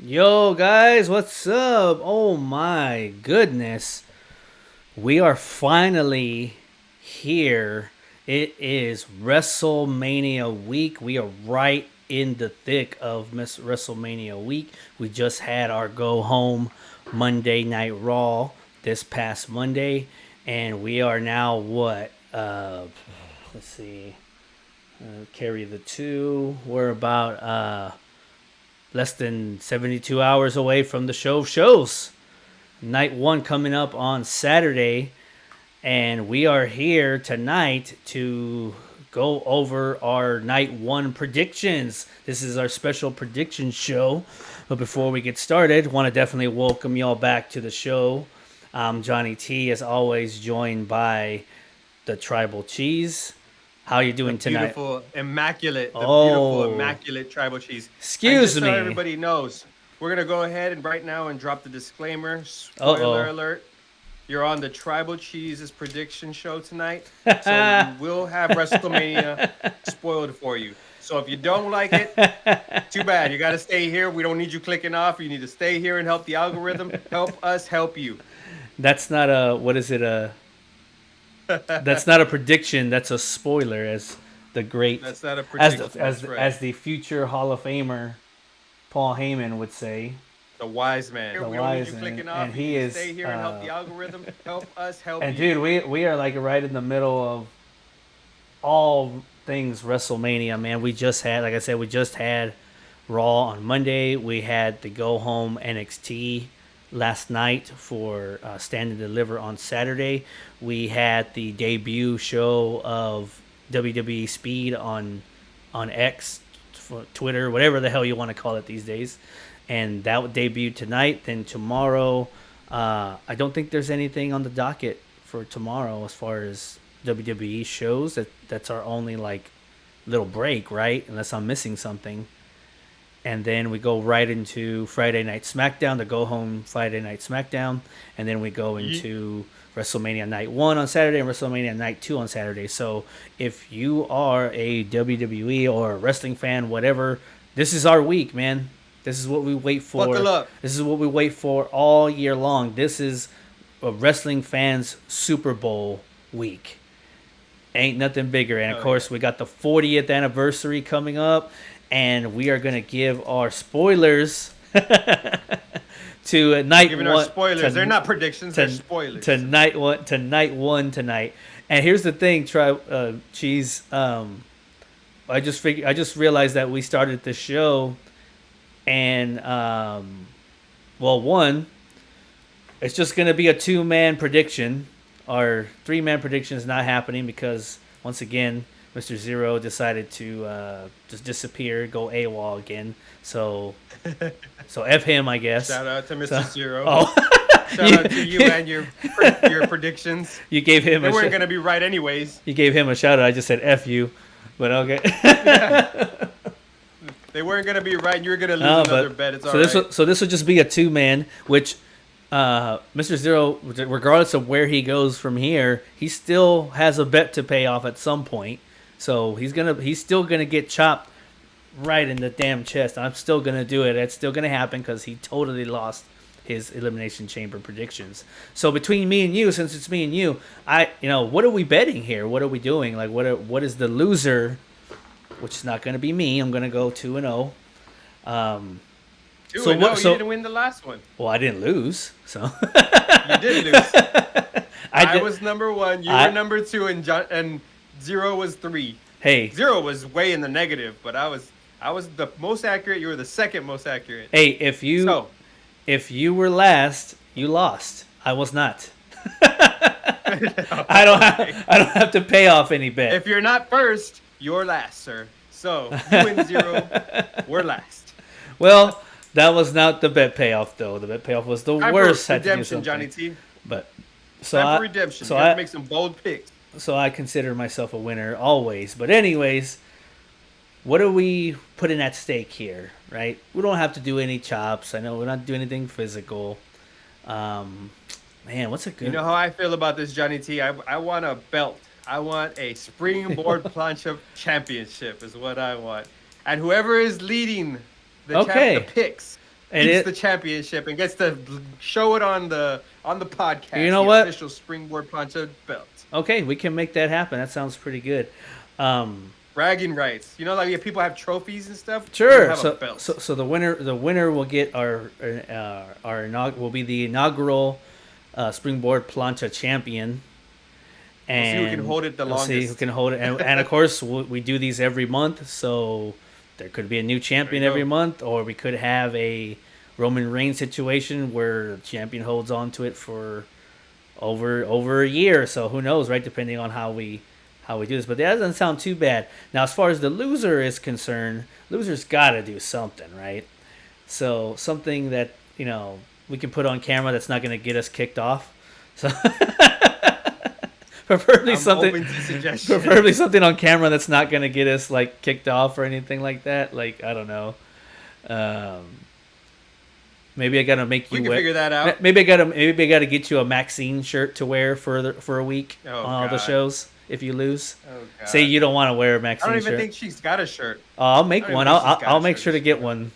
Yo, guys, what's up? Oh my goodness. We are finally here. It is WrestleMania week. We are right in the thick of Miss WrestleMania week. We just had our go home Monday Night Raw this past Monday, and we are now what? Let's see. Carry the two. We're about less than 72 hours away from the show of shows. Night one coming up on Saturday, and we are here tonight to go over our night one predictions. This is our special prediction show. But before we get started, want to definitely welcome y'all back to the show. I'm Johnny T, as always, joined by the Tribal Cheese. How you doing tonight? Beautiful, immaculate tribal cheese. Excuse me. So everybody knows, we're gonna go ahead and right now and drop the disclaimer. Spoiler alert: you're on the Tribal Cheese's prediction show tonight, so we will have WrestleMania spoiled for you. So if you don't like it, too bad. You got to stay here. We don't need you clicking off. You need to stay here and help the algorithm. Help us help you. That's not a That's not a prediction. That's a spoiler, as the great. That's not a prediction. As the future Hall of Famer Paul Heyman would say. The wise man. The we wise don't need you man. clicking off. And he is. Stay here and help the algorithm. Help us help and you. Dude, we are like right in the middle of all things WrestleMania, man. We just had, like I said, we just had Raw on Monday. We had the go home NXT last night for Stand and Deliver on Saturday. We had the debut show of WWE Speed on X, Twitter, whatever the hell you want to call it these days. And that would debut tonight. Then tomorrow, I don't think there's anything on the docket for tomorrow as far as WWE shows. That's our only like little break, right? Unless I'm missing something. And then we go right into Friday Night SmackDown, the go-home Friday Night SmackDown. And then we go into WrestleMania Night 1 on Saturday and WrestleMania Night 2 on Saturday. So if you are a WWE or a wrestling fan, whatever, this is our week, man. This is what we wait for. Buckle up. This is what we wait for all year long. This is a wrestling fans' Super Bowl week. Ain't nothing bigger. And, of course, we got the 40th anniversary coming up. And we are going to give our spoilers to night one. Our spoilers. They're not predictions. They're spoilers. To night one tonight. And here's the thing, Cheese. I just realized that we started the show, and one, it's just going to be a 2-man prediction. Our 3-man prediction is not happening because once again, Mr. Zero decided to just disappear, go AWOL again. So F him, I guess. Shout out to Mr. Zero. Oh. Shout out to you and your predictions. You gave him. They weren't going to be right anyways. You gave him a shout out. I just said F you, but okay. Yeah. They weren't going to be right. You were going to lose another bet. It's all right. So this will just be a 2-man, which Mr. Zero, regardless of where he goes from here, he still has a bet to pay off at some point. So he's still gonna get chopped right in the damn chest. I'm still gonna do it. It's still gonna happen because he totally lost his Elimination Chamber predictions. So between me and you, since it's me and you, what are we betting here? What are we doing? Like what is the loser? Which is not gonna be me. I'm gonna go 2-0. 2-0. You didn't win the last one. Well, I didn't lose. So you did lose. I was number 1. You were number 2, and Zero was 3. Hey, Zero was way in the negative, but I was the most accurate. You were the second most accurate. Hey, if you were last, you lost. I was not. I don't have to pay off any bet. If you're not first, you're last, sir. So you and Zero, we're last. Well, that was not the bet payoff, though. The bet payoff was the worst. Redemption, Johnny T. But time for redemption. You have to make some bold picks. So I consider myself a winner always. But anyways, what are we putting at stake here, right? We don't have to do any chops. I know we're not doing anything physical. Man, what's a good... You know how I feel about this, Johnny T? I want a belt. I want a Springboard Plancha Championship is what I want. And whoever is leading the picks keeps the championship and gets to show it on the podcast. You know the what? Official Springboard Plancha belt. Okay, we can make that happen. That sounds pretty good. Bragging rights. You know, like people have trophies and stuff. Sure. So the winner will get our will be the inaugural Springboard Plancha champion. And we'll see who can hold it the longest. See who can hold it, and of course we do these every month. So there could be a new champion every month, or we could have a Roman Reigns situation where the champion holds on to it for over a year. So who knows, right? Depending on how we do this, but that doesn't sound too bad. Now, as far as the loser is concerned, loser's got to do something, right? So something that we can put on camera that's not going to get us kicked off. So. Preferably something on camera that's not going to get us like kicked off or anything like that. Like, I don't know. Maybe I got to make you figure that out. Maybe I got to get you a Maxine shirt to wear for a week on all the shows if you lose. Say you don't want to wear a Maxine shirt. I don't even think she's got a shirt. I'll make one. I'll make sure to get one.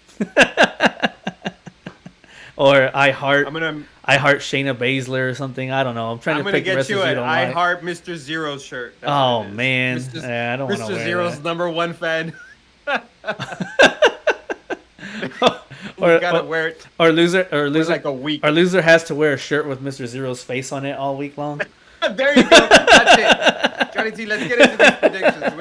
Or I heart Shayna Baszler or something. I don't know. I'm trying to pick get you an I like. Heart Mr. Zero shirt. That's oh man, I don't want to wear Mr. Zero's that. #1 fan. Or gotta wear it. Or loser like a week. Our loser has to wear a shirt with Mr. Zero's face on it all week long. There you go. That's it. Johnny T, let's get into these predictions.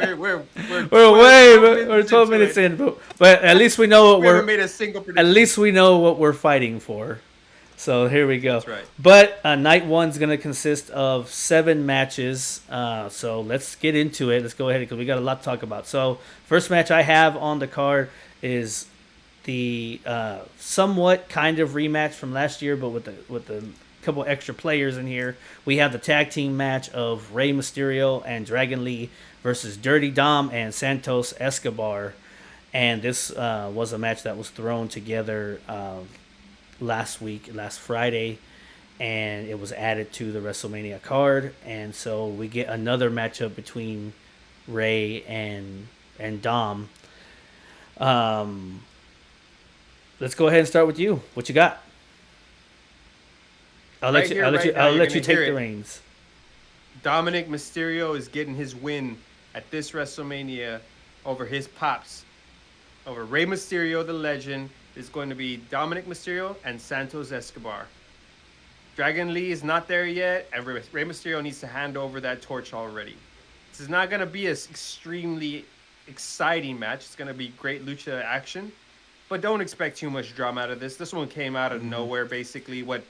We're 12 minutes in, but at least we know what we haven't made a single prediction. At least we know what we're fighting for. So here we go. That's right. But night one's going to consist of 7 matches. So let's get into it. Let's go ahead because we got a lot to talk about. So first match I have on the card is the somewhat kind of rematch from last year, but with the couple extra players in here. We have the tag team match of Rey Mysterio and Dragon Lee versus Dirty Dom and Santos Escobar. And this was a match that was thrown together last Friday, and it was added to the WrestleMania card. And so we get another matchup between Rey and Dom. Let's go ahead and start with you. What you got? I'll let you take the reins. Dominic Mysterio is getting his win at this WrestleMania over his pops. Over Rey Mysterio, the legend, is going to be Dominic Mysterio and Santos Escobar. Dragon Lee is not there yet, and Rey Mysterio needs to hand over that torch already. This is not going to be an extremely exciting match. It's going to be great lucha action. But don't expect too much drama out of this. This one came out of nowhere, basically. The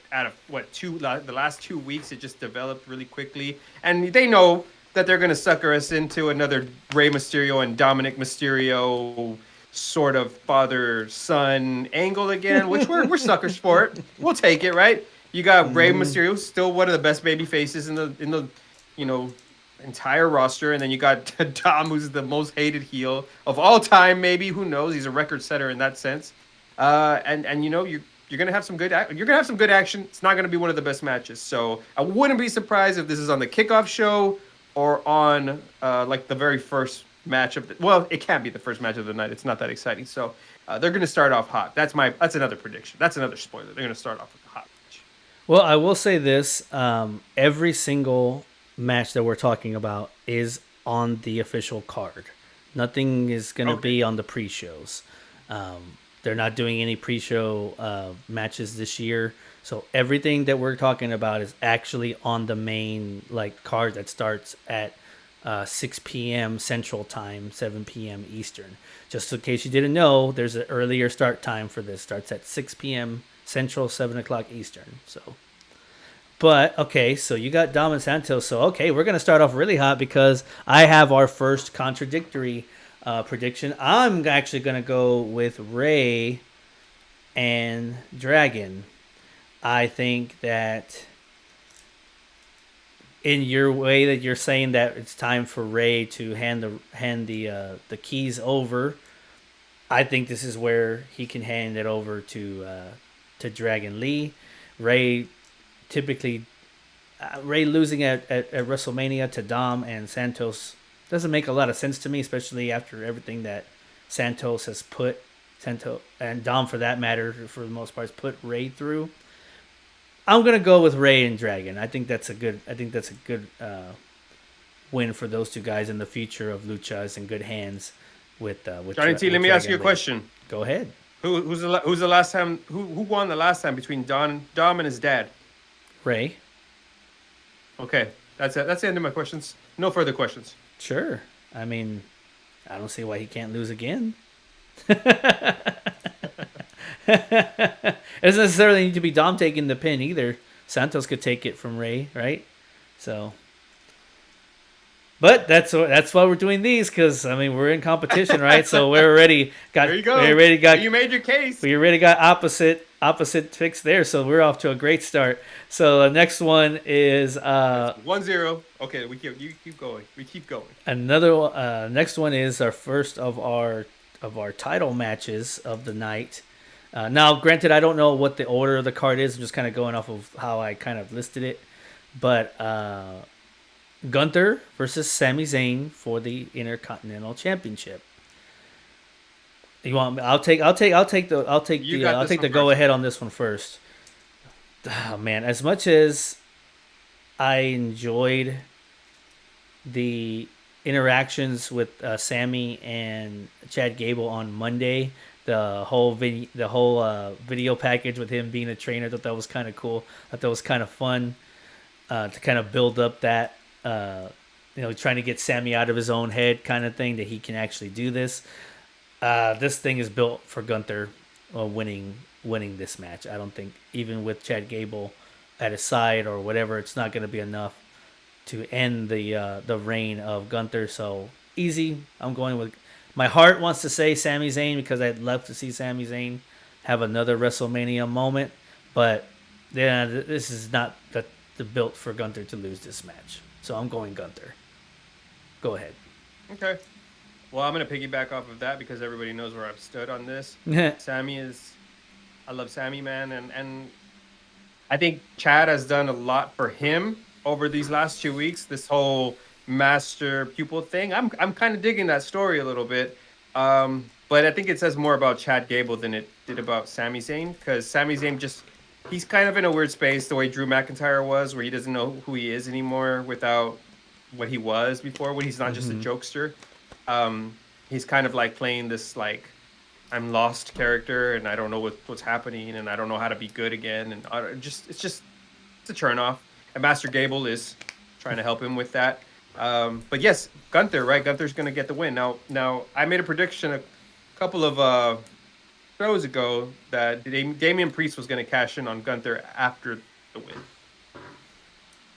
last 2 weeks, it just developed really quickly. And they know that they're going to sucker us into another Rey Mysterio and Dominic Mysterio sort of father-son angle again, which we're suckers for it. We'll take it, right? You got Rey Mysterio, still one of the best baby faces in the entire roster, and then you got Dom, who's the most hated heel of all time, maybe. Who knows? He's a record setter in that sense. And you're gonna have some good action. It's not gonna be one of the best matches. So I wouldn't be surprised if this is on the kickoff show or on like the very first match of it can't be the first match of the night. It's not that exciting. So they're gonna start off hot. That's another prediction. That's another spoiler. They're gonna start off with a hot match. Well, I will say this: every single match that we're talking about is on the official card. Nothing is going to be on the pre-shows. They're not doing any pre-show matches this year, so everything that we're talking about is actually on the main card that starts at 6 p.m. Central Time, 7 p.m. Eastern. Just in case you didn't know, there's an earlier start time for this. Starts at 6 p.m. Central, 7 o'clock Eastern. But, okay, so you got Dom and Santos. So, okay, we're going to start off really hot because I have our first contradictory prediction. I'm actually going to go with Rey and Dragon. I think that in your way that you're saying that it's time for Rey to hand the keys over, I think this is where he can hand it over to Dragon Lee. Rey losing at WrestleMania to Dom and Santos doesn't make a lot of sense to me, especially after everything that Santos has put Santos and Dom, for that matter, for the most part, put Ray through. I'm gonna go with Ray and Dragon. I think that's a good win for those two guys in the future of Lucha is in good hands with Johnny T, let me ask you a question. Go ahead. Who's the last time? Who won the last time between Dom and his dad? Ray. Okay, that's it. That's the end of my questions. No further questions. Sure. I mean, I don't see why he can't lose again. It doesn't necessarily need to be Dom taking the pin either. Santos could take it from Ray, right? So, but that's why we're doing these, because I mean we're in competition, right? So we're already got. There you go. You made your case. We already got opposite picks there, so we're off to a great start. So the next one is 1-0. Okay, you keep going. We keep going. Another next one is our first of our title matches of the night. Now, granted, I don't know what the order of the card is. I'm just kind of going off of how I kind of listed it. But Gunther versus Sami Zayn for the Intercontinental Championship. You want? I'll take the go ahead on this one first. Oh, man, as much as I enjoyed the interactions with Sammy and Chad Gable on Monday, the whole video package with him being a trainer, I thought that was kind of cool. I thought that was kind of fun to kind of build up that trying to get Sammy out of his own head kind of thing, that he can actually do this. This thing is built for Gunther winning this match. I don't think, even with Chad Gable at his side or whatever, it's not going to be enough to end the reign of Gunther. So easy. I'm going with. My heart wants to say Sami Zayn, because I'd love to see Sami Zayn have another WrestleMania moment, but yeah, this is not the built for Gunther to lose this match. So I'm going Gunther. Go ahead. Okay. Well, I'm going to piggyback off of that because everybody knows where I've stood on this. I love Sammy, man, and I think Chad has done a lot for him over these last 2 weeks. This whole master pupil thing. I'm kind of digging that story a little bit. But I think it says more about Chad Gable than it did about Sami Zayn, because Sami Zayn he's kind of in a weird space the way Drew McIntyre was, where he doesn't know who he is anymore without what he was before, when he's not just a jokester. He's kind of like playing this like I'm lost character, and I don't know what's happening, and I don't know how to be good again, and it's a turn off. And Master Gable is trying to help him with that. But yes, Gunther, right? Gunther's going to get the win. Now, I made a prediction a couple of shows ago that Damian Priest was going to cash in on Gunther after the win.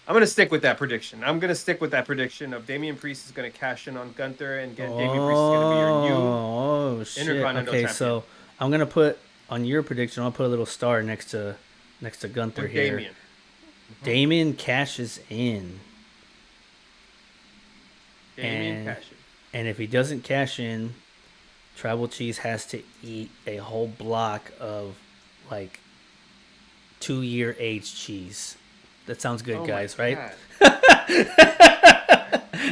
I'm going to stick with that prediction. Of Damian Priest is going to cash in on Gunther, and Damian Priest is going to be your new Intercontinental champion. So I'm going to put on your prediction, I'll put a little star next to Gunther with here. Damian. Damian cashes in. And if he doesn't cash in, Tribal Cheese has to eat a whole block of like 2-year aged cheese. That sounds good, guys, right? My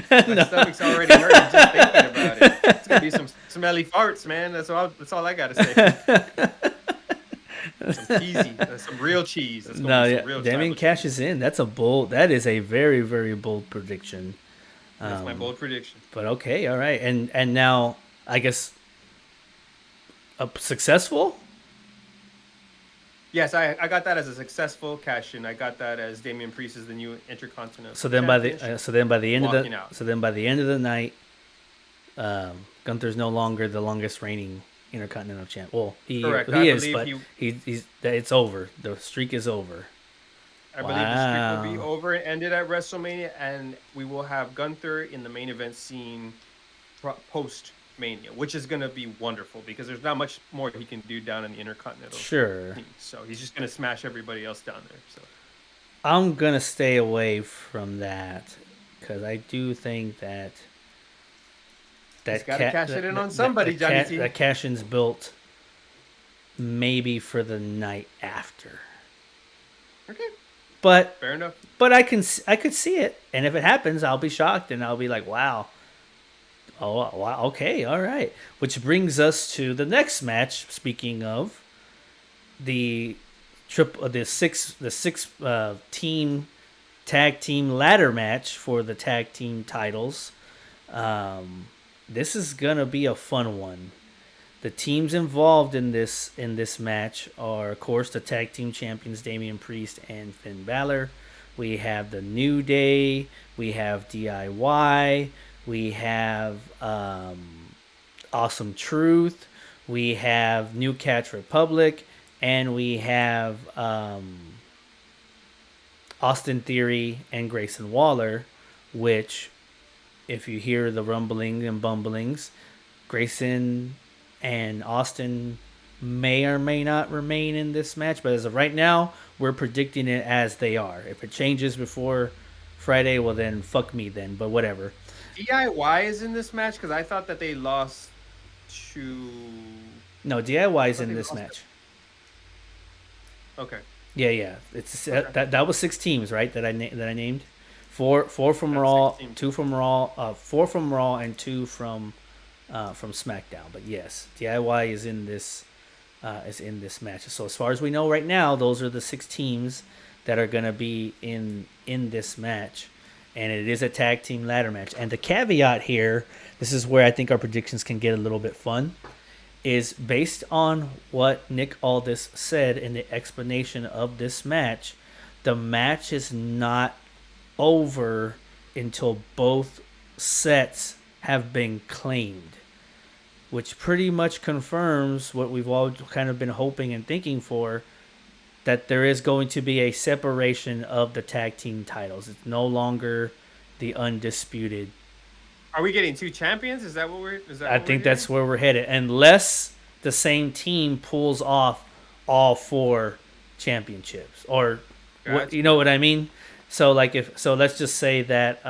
stomach's already hurting just thinking about it. It's gonna be some smelly farts, man. That's all I gotta say. Some cheesy, some real cheese. Damian cashes in. That is a very, very bold prediction. That's my bold prediction. But okay, all right, and now I guess successful. Yes, I got that as a successful cash in. I got that as Damian Priest is the new Intercontinental. So then by the end of the night, Gunther's no longer the longest reigning Intercontinental champ. Well, he is, but it's over. The streak is over. I believe the streak will be over and ended at WrestleMania, and we will have Gunther in the main event scene post-Mania, which is going to be wonderful because there's not much more he can do down in the Intercontinental. Sure. Team. So he's just going to smash everybody else down there. So I'm going to stay away from that because I do think that he's got to cash it in on somebody, Johnny T. That cash-in's built maybe for the night after. Okay. But fair enough. But I could see it, and if it happens, I'll be shocked, and I'll be like, "Wow, Oh, wow. Okay, all right. Which brings us to the next match. Speaking of the the six team tag team ladder match for the tag team titles. Um, this is gonna be a fun one. The teams involved in this match are, of course, the tag team champions Damian Priest and Finn Balor. We have the New Day. We have DIY. We have Awesome Truth. We have New Catch Republic, and we have Austin Theory and Grayson Waller. Which, if you hear the rumbling and bumblings, Grayson and Austin may or may not remain in this match, but as of right now, we're predicting it as they are. If it changes before Friday, well then fuck me then, but whatever. DIY is in this match because I thought that they lost to. No, DIY is I thought in they this lost match. Okay. Yeah. It's Okay. that was 6 teams, right? That I named. Four from That's Raw, 16. 2 from Raw, 4 from Raw, and 2 from SmackDown. But yes, DIY is in this match. So as far as we know right now, those are the 6 teams that are gonna be in this match, and it is a tag team ladder match. And the caveat here, this is where I think our predictions can get a little bit fun, is based on what Nick Aldis said in the explanation of this match. The match is not over until both sets have been claimed, which pretty much confirms what we've all kind of been hoping and thinking for, that there is going to be a separation of the tag team titles. It's no longer the undisputed. Are we getting 2 champions? Is that what we're? Is that? I what think we're that's getting? where we're headed, unless the same team pulls off all 4 championships, or what, Gotcha. you know what I mean. So like let's just say that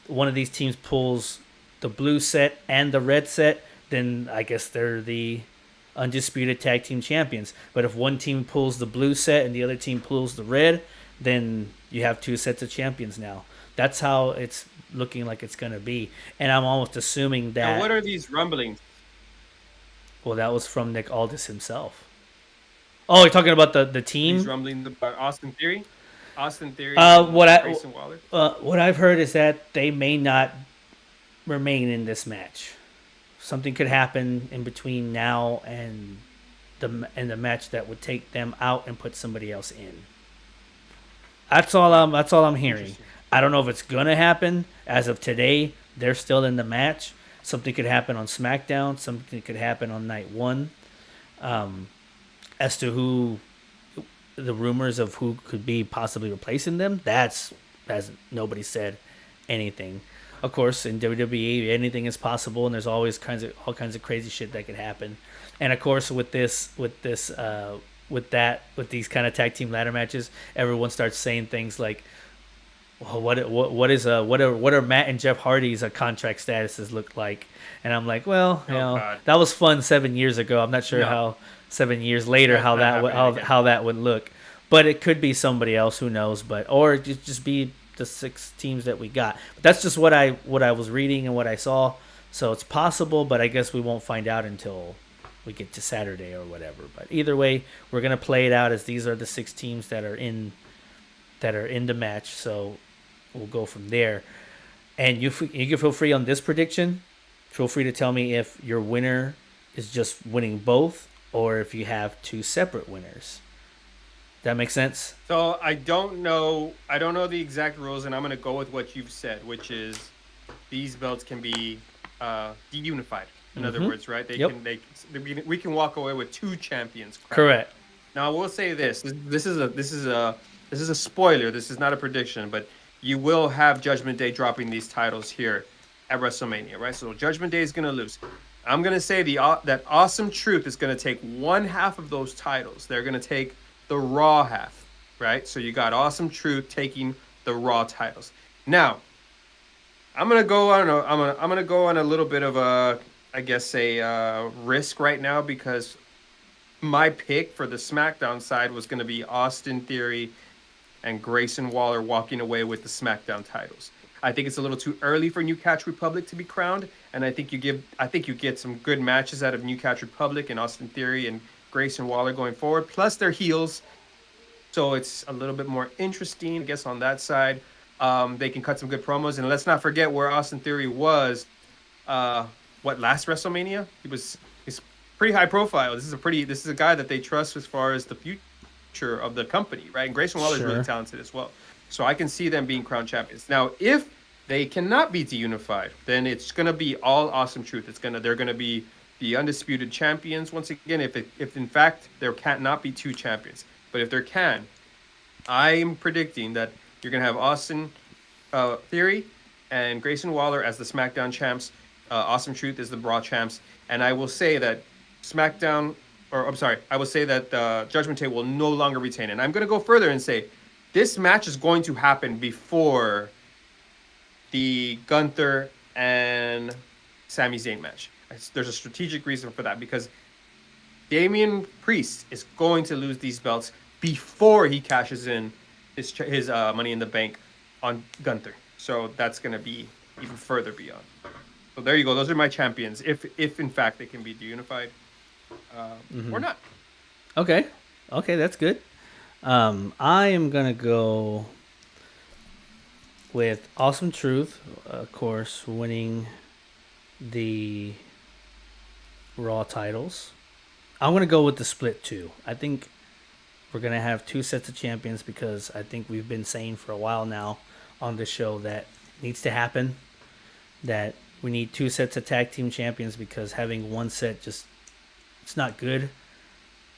one of these teams pulls the blue set and the red set, then I guess they're the undisputed tag team champions. But if one team pulls the blue set and the other team pulls the red, then you have 2 sets of champions now. That's how it's looking like it's going to be. And I'm almost assuming that... Now, what are these rumblings? Well, that was from Nick Aldis himself. Oh, you're talking about the team? These rumblings about Austin Theory? Austin Theory Grayson Waller? What I've heard is that they may not remain in this match. Something could happen in between now and the match that would take them out and put somebody else in. That's all I'm hearing. I don't know if it's gonna happen. As of today, they're still in the match. Something could happen on SmackDown. Something could happen on night 1. As to who, the rumors of who could be possibly replacing them, that's nobody said anything. Of course, in WWE, anything is possible, and there's always all kinds of crazy shit that could happen. And of course, with these kind of tag team ladder matches, everyone starts saying things like, well, what are Matt and Jeff Hardy's contract statuses look like? And I'm like, well, God. that was fun 7 years ago. I'm not sure how 7 years later how that would look, but it could be somebody else, who knows? Or it just be the 6 teams that we got. But that's just what I was reading and what I saw. So it's possible, but I guess we won't find out until we get to Saturday or whatever. But either way, we're gonna play it out as these are the 6 teams that are in the match. So we'll go from there. And you can feel free on this prediction. Feel free to tell me if your winner is just winning both, or if you have 2 separate winners. That makes sense? So I don't know the exact rules, and I'm going to go with what you've said, which is these belts can be de-unified. In other words, right? We can walk away with 2 champions. Correct. Now I will say this. This is a spoiler. This is not a prediction, but you will have Judgment Day dropping these titles here at WrestleMania, right? So Judgment Day is going to lose. I'm going to say that Awesome Truth is going to take 1/2 of those titles. They're going to take the Raw half, right? So you got Awesome Truth taking the Raw titles. Now, I'm gonna go on a little bit of a risk right now, because my pick for the SmackDown side was going to be Austin Theory and Grayson Waller walking away with the SmackDown titles. I think it's a little too early for New Catch Republic to be crowned, and I think you get some good matches out of New Catch Republic and Austin Theory and Grayson Waller going forward. Plus their heels, so it's a little bit more interesting, I guess, on that side. They can cut some good promos, and let's not forget where Austin Theory was. Last WrestleMania? He's pretty high profile. This is a guy that they trust as far as the future of the company, right? And Grayson Waller is really talented as well. So I can see them being crowned champions. Now, if they cannot beat the Unified, then it's gonna be all Awesome Truth. They're gonna be the undisputed champions once again. If in fact there cannot be two champions, but if there can, I'm predicting that you're gonna have Austin Theory and Grayson Waller as the SmackDown champs. Awesome Truth is the Raw champs, and I will say that I will say that Judgment Day will no longer retain. And I'm going to go further and say this match is going to happen before the Gunther and Sami Zayn match. There's a strategic reason for that, because Damian Priest is going to lose these belts before he cashes in his Money in the Bank on Gunther. So that's going to be even further beyond. So there you go. Those are my champions. If in fact they can be unified or not. Okay, that's good. I am gonna go with Awesome Truth, of course, winning the Raw titles. I'm gonna go with the split too. I think we're gonna have two sets of champions, because I think we've been saying for a while now on the show that needs to happen. That we need two sets of tag team champions, because having one set it's not good.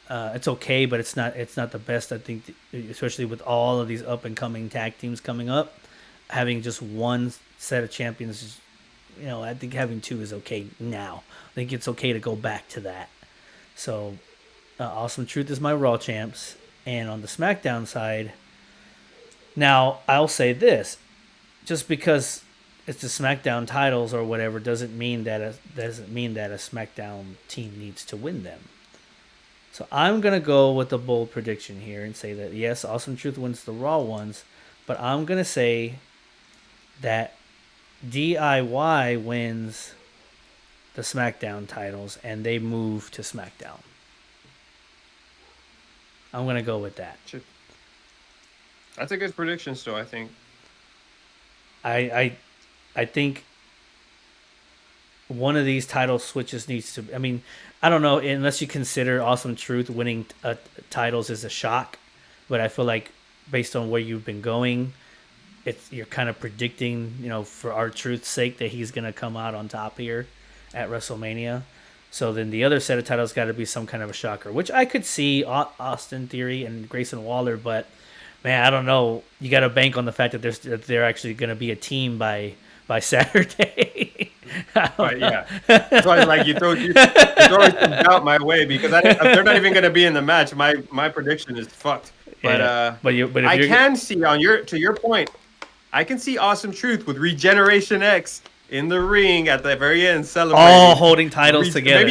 It's okay, but it's not the best. I think, especially with all of these up and coming tag teams coming up, having just one set of champions is, I think having two is okay now. I think it's okay to go back to that. So, Awesome Truth is my Raw champs, and on the SmackDown side, now I'll say this: just because it's the SmackDown titles or whatever doesn't mean that a SmackDown team needs to win them. So I'm gonna go with a bold prediction here and say that yes, Awesome Truth wins the Raw ones, but I'm gonna say that DIY wins the SmackDown titles and they move to SmackDown. I'm gonna go with that. That's a good prediction, still. I think. I think one of these title switches needs to. I mean, I don't know, unless you consider Awesome Truth winning titles as a shock, but I feel like based on where you've been going, you're kind of predicting, for our truth's sake, that he's gonna come out on top here at WrestleMania. So then the other set of titles got to be some kind of a shocker, which I could see Austin Theory and Grayson Waller, but man, I don't know. You got to bank on the fact that they're actually going to be a team by Saturday. Right, yeah. That's why, like, you throw some doubt my way, because they're not even going to be in the match. My prediction is fucked. But I can see to your point, I can see Awesome Truth with Regeneration X in the ring at the very end, celebrating, all holding titles together.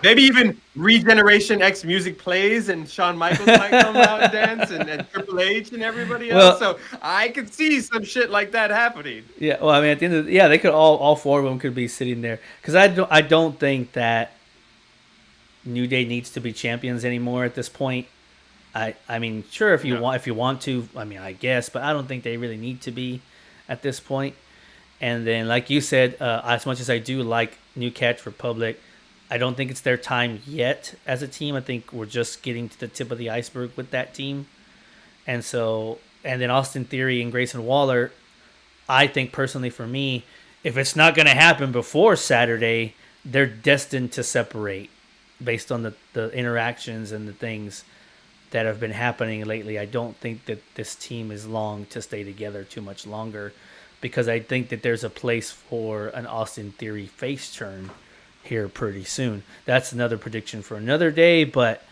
Maybe even Regeneration X music plays and Shawn Michaels might come out and dance, and Triple H and everybody else. So I could see some shit like that happening. Yeah, well, I mean, at the end of they could all four of them could be sitting there, because I don't think that New Day needs to be champions anymore at this point. I mean, sure, if you want to, I mean, I guess, but I don't think they really need to be at this point. And then, like you said, as much as I do like New Catch Republic, I don't think it's their time yet as a team. I think we're just getting to the tip of the iceberg with that team. And then Austin Theory and Grayson Waller, I think personally for me, if it's not going to happen before Saturday, they're destined to separate based on the interactions and the things that have been happening lately. I don't think that this team is long to stay together too much longer, because I think that there's a place for an Austin Theory face turn here pretty soon. That's another prediction for another day, but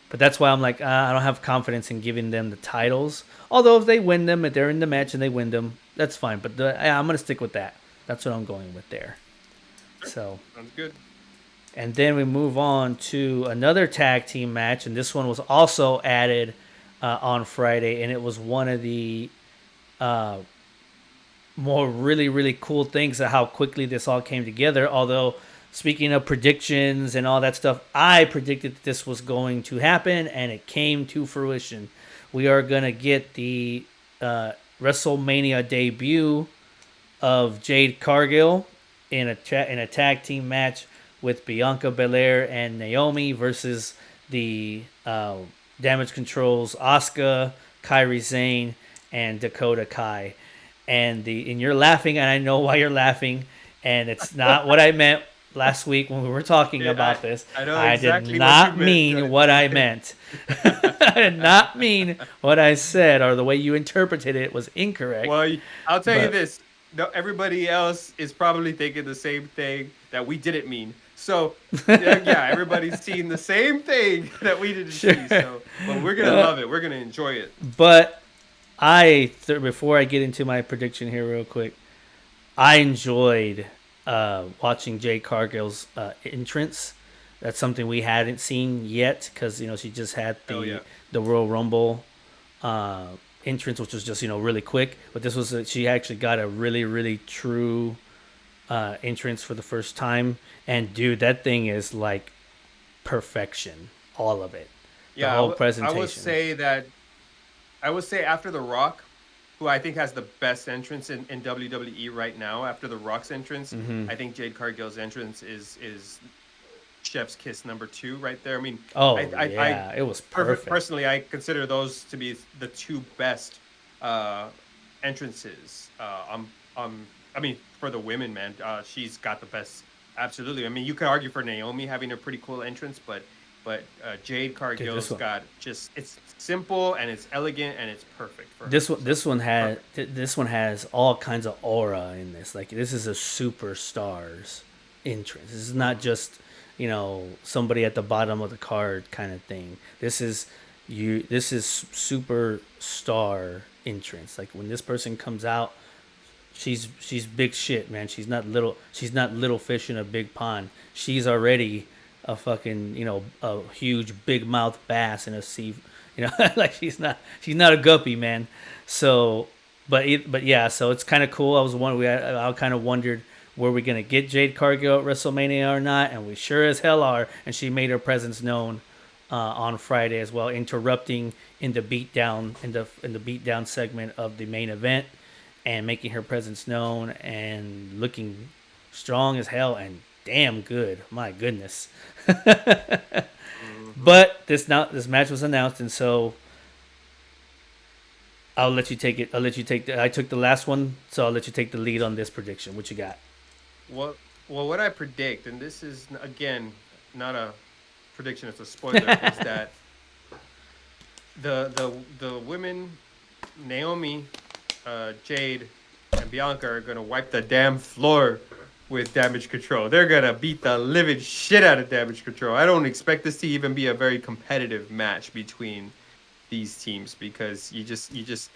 that's why I'm like, I don't have confidence in giving them the titles. Although if they win them, if they're in the match and they win them, that's fine. But I'm going to stick with that. That's what I'm going with there. So sounds good. And then we move on to another tag team match, and this one was also added on Friday, and it was one of the more really, really cool things of how quickly this all came together. Although, speaking of predictions and all that stuff, I predicted that this was going to happen, and it came to fruition. We are going to get the WrestleMania debut of Jade Cargill in a tag team match with Bianca Belair and Naomi versus the Damage Control's Asuka, Kairi Sane, and Dakota Kai. And you're laughing, and I know why you're laughing, and it's not what I meant last week when we were talking about this. I know exactly. I did not mean what I meant. I did not mean what I said, or the way you interpreted it was incorrect. Well, I'll tell you this. No, everybody else is probably thinking the same thing that we didn't mean. So, yeah, everybody's seeing the same thing that we didn't see. So, but we're going to love it. We're going to enjoy it. But before I get into my prediction here real quick, I enjoyed watching Jade Cargill's entrance. That's something we hadn't seen yet because, she just had the Royal Rumble entrance, which was just, really quick. But this was, she actually got a really, really true entrance for the first time. And, dude, that thing is like perfection. All of it. Yeah, the whole presentation. I would say after The Rock, who I think has the best entrance in WWE right now, after The Rock's entrance, I think Jade Cargill's entrance is chef's kiss number 2 right there. I mean, it was perfect. Personally, I consider those to be the 2 best entrances. I mean, for the women, man, she's got the best. Absolutely. I mean, you could argue for Naomi having a pretty cool entrance, but Jade Cargill's got it's simple and it's elegant and it's perfect for her. This one has all kinds of aura in this. Like, this is a superstar's entrance. This is not just somebody at the bottom of the card kind of thing. This is superstar entrance. Like, when this person comes out, she's big shit, man. She's not little fish in a big pond. She's already a fucking a huge big mouth bass in a sea. Like, she's not a guppy, man. So but yeah, so it's kind of cool. I kind of wondered, were we gonna get Jade Cargill at WrestleMania or not? And we sure as hell are. And she made her presence known on Friday as well, interrupting in the beatdown in the beatdown segment of the main event, and making her presence known and looking strong as hell and damn good. My goodness. But this match was announced, and so I'll let you take it. I took the last one, so I'll let you take the lead on this prediction. What you got? Well, what I predict, and this is again not a prediction; it's a spoiler. Is that the women, Naomi, Jade, and Bianca are gonna wipe the damn floor with Damage Control. They're gonna beat the living shit out of Damage Control. I don't expect this to even be a very competitive match between these teams, because you just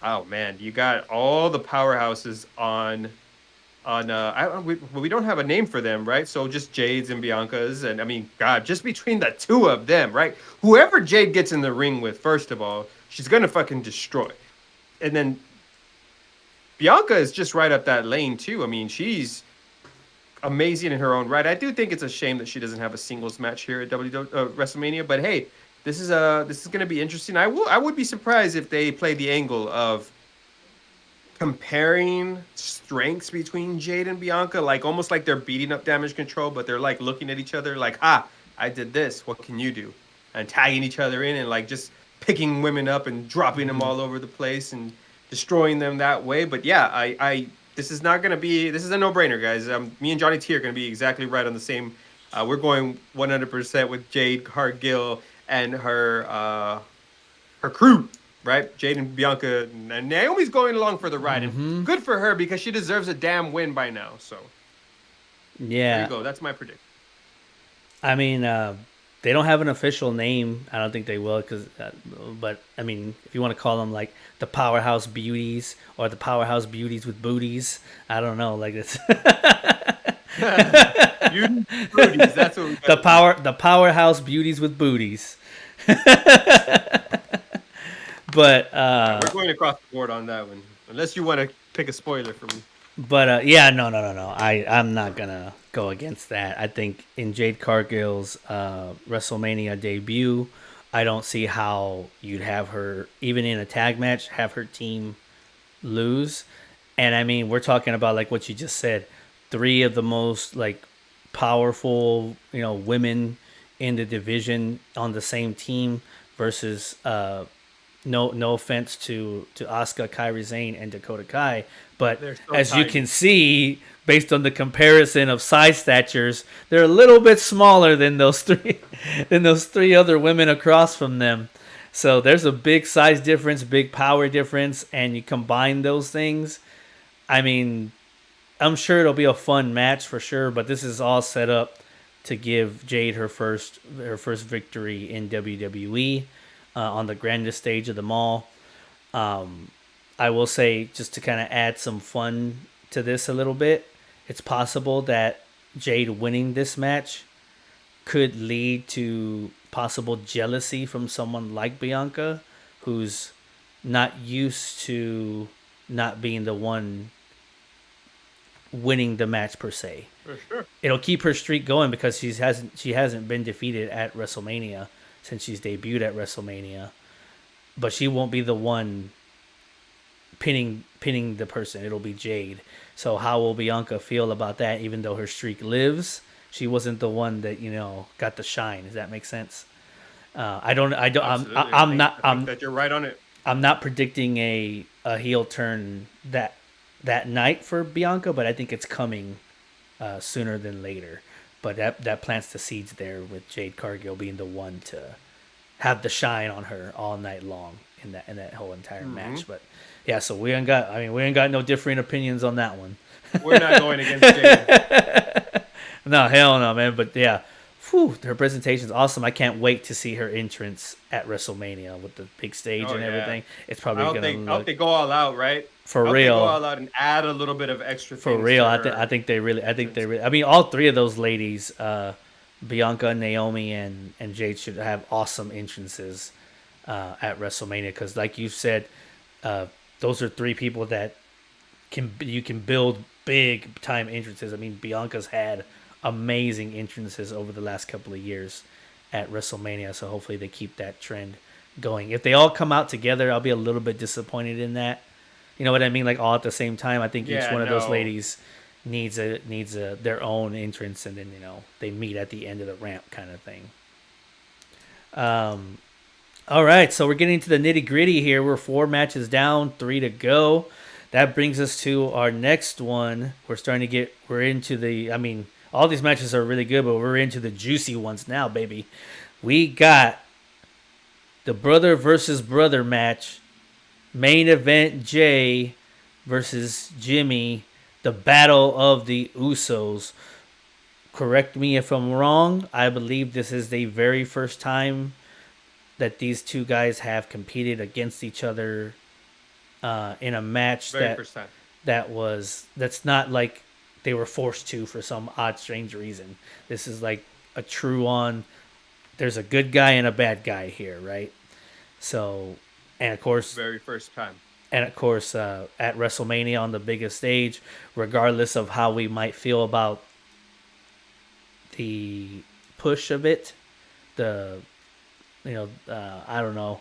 oh man, you got all the powerhouses on we don't have a name for them, right? So just Jade's and Bianca's, and I mean, God, just between the 2 of them, right? Whoever Jade gets in the ring with, first of all, she's gonna fucking destroy. And then Bianca is just right up that lane too. I mean, she's amazing in her own right. I do think it's a shame that she doesn't have a singles match here at WrestleMania, but hey, this is going to be interesting. I would be surprised if they play the angle of comparing strengths between Jade and Bianca, like almost like they're beating up Damage Control, but they're like looking at each other like, I did this, what can you do? And tagging each other in and like just picking women up and dropping them all over the place and destroying them that way. But yeah, this is not going to be... This is a no-brainer, guys. Me and Johnny T are going to be exactly right on the same... we're going 100% with Jade Cargill and her crew, right? Jade and Bianca. And Naomi's going along for the ride. And good for her, because she deserves a damn win by now. So, yeah. There you go. That's my prediction. I mean, they don't have an official name. I don't think they will, but I mean, if you want to call them like the Powerhouse Beauties or the Powerhouse Beauties with booties, I don't know, like this. Booties, that's what the Powerhouse Beauties with booties. But we're going across the board on that one. Unless you want to pick a spoiler for me. But yeah, no. I'm not gonna go against that. I think in Jade Cargill's WrestleMania debut, I don't see how you'd have her, even in a tag match, have her team lose. And I mean, we're talking about like what you just said, three of the most like powerful, women in the division on the same team versus no offense to Asuka, Kairi Sane, and Dakota Kai, but So as tiny. you can see, based on the comparison of size statures, they're a little bit smaller than those three other women across from them. So there's a big size difference, big power difference, and you combine those things. I mean, I'm sure it'll be a fun match for sure, but this is all set up to give Jade her first victory in WWE on the grandest stage of them all. I will say, just to kind of add some fun to this a little bit, it's possible that Jade winning this match could lead to possible jealousy from someone like Bianca, who's not used to not being the one winning the match per se. For sure. It'll keep her streak going because she hasn't been defeated at WrestleMania since she's debuted at WrestleMania, but she won't be the one pinning the person. It'll be Jade. So how will Bianca feel about that? Even though her streak lives, she wasn't the one that got the shine. Does that make sense? I don't. Absolutely. I'm not. I think that you're right on it. I'm not predicting a heel turn that night for Bianca, but I think it's coming sooner than later. But that plants the seeds there with Jade Cargill being the one to have the shine on her all night long in that whole entire match. But yeah, so we ain't got no differing opinions on that one. We're not going against Jade. No, hell no, man. But yeah, her presentation's awesome. I can't wait to see her entrance at WrestleMania with the big stage and everything. It's probably I hope they go all out, right? For real. They go all out and add a little bit of extra. For real, I think they really. I mean, all three of those ladies, Bianca, Naomi, and Jade, should have awesome entrances at WrestleMania because, like you said, those are three people that you can build big time entrances. I mean, Bianca's had amazing entrances over the last couple of years at WrestleMania, so hopefully they keep that trend going. If they all come out together, I'll be a little bit disappointed in that. You know what I mean? Like all at the same time. I think each one of those ladies needs their own entrance, and then they meet at the end of the ramp, kind of thing. All right, so we're getting to the nitty gritty here. We're 4 matches down, 3 to go. That brings us to our next one. We're into the. I mean, all these matches are really good, but we're into the juicy ones now, baby. We got the brother versus brother match. Main event, Jay versus Jimmy. The battle of the Usos. Correct me if I'm wrong. I believe this is the very first time that these two guys have competed against each other in a match that's not like they were forced to for some odd, strange reason. This is like a true on. There's a good guy and a bad guy here, right? So, and of course, very first time. And of course, at WrestleMania on the biggest stage, regardless of how we might feel about the push of it, I don't know.